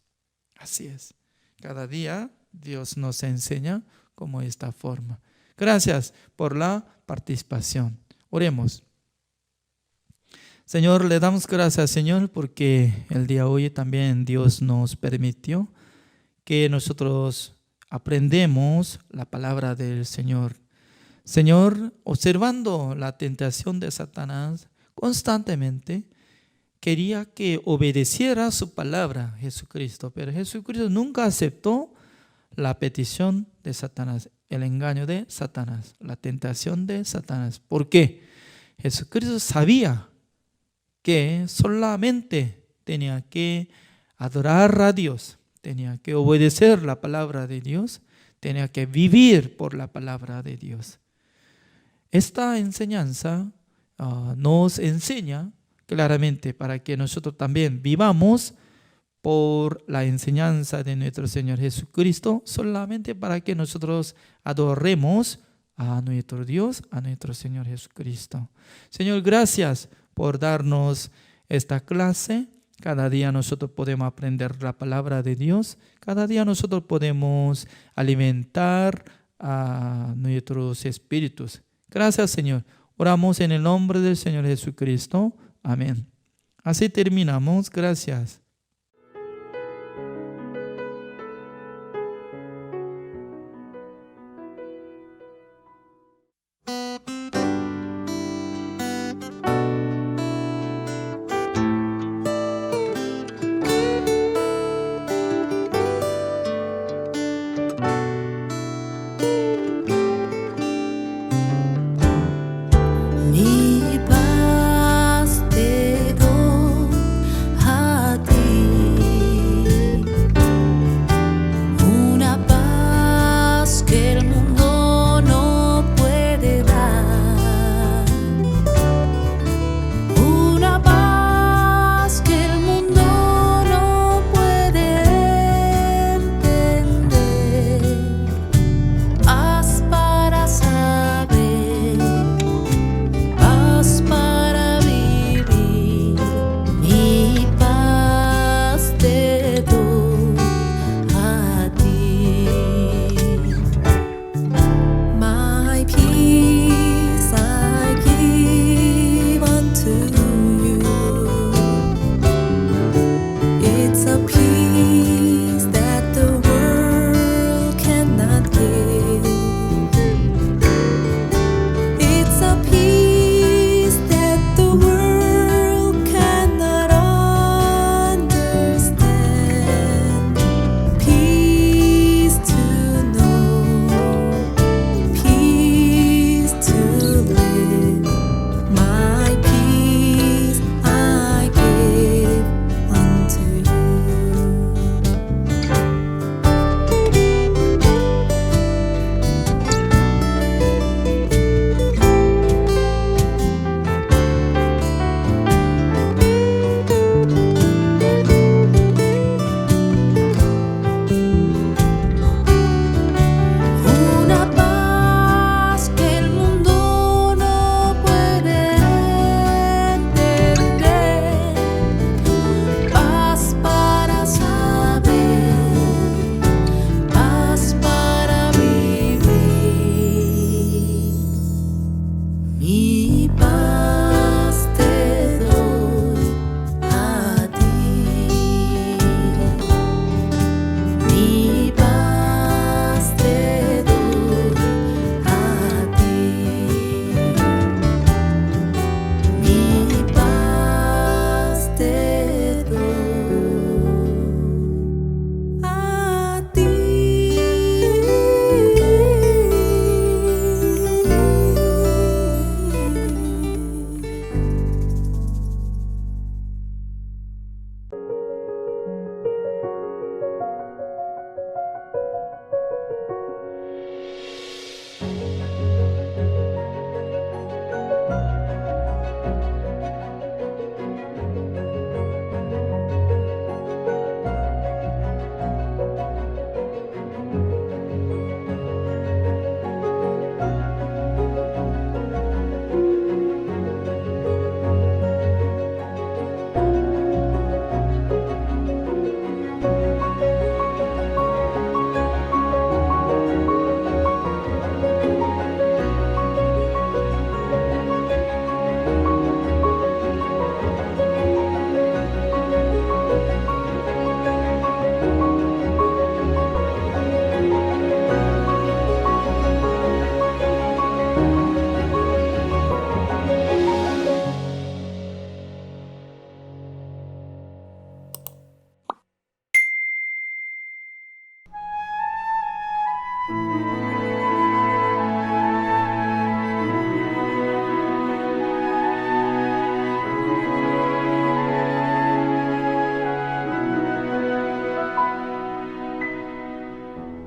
Así es. Cada día Dios nos enseña como esta forma. Gracias por la participación. Oremos. Señor, le damos gracias, Señor, porque el día de hoy también Dios nos permitió que nosotros aprendemos la palabra del Señor. Señor, observando la tentación de Satanás constantemente, quería que obedeciera su palabra, Jesucristo, pero Jesucristo nunca aceptó la petición de Satanás, el engaño de Satanás, la tentación de Satanás. ¿Por qué? Jesucristo sabía que solamente tenía que adorar a Dios, tenía que obedecer la palabra de Dios, tenía que vivir por la palabra de Dios. Esta enseñanza nos enseña claramente para que nosotros también vivamos por la enseñanza de nuestro Señor Jesucristo, solamente para que nosotros adoremos a nuestro Dios, a nuestro Señor Jesucristo. Señor, gracias por darnos esta clase. Cada día nosotros podemos aprender la palabra de Dios. Cada día nosotros podemos alimentar a nuestros espíritus. Gracias, Señor. Oramos en el nombre del Señor Jesucristo. Amén. Así terminamos. Gracias. Mi paz te doy a ti.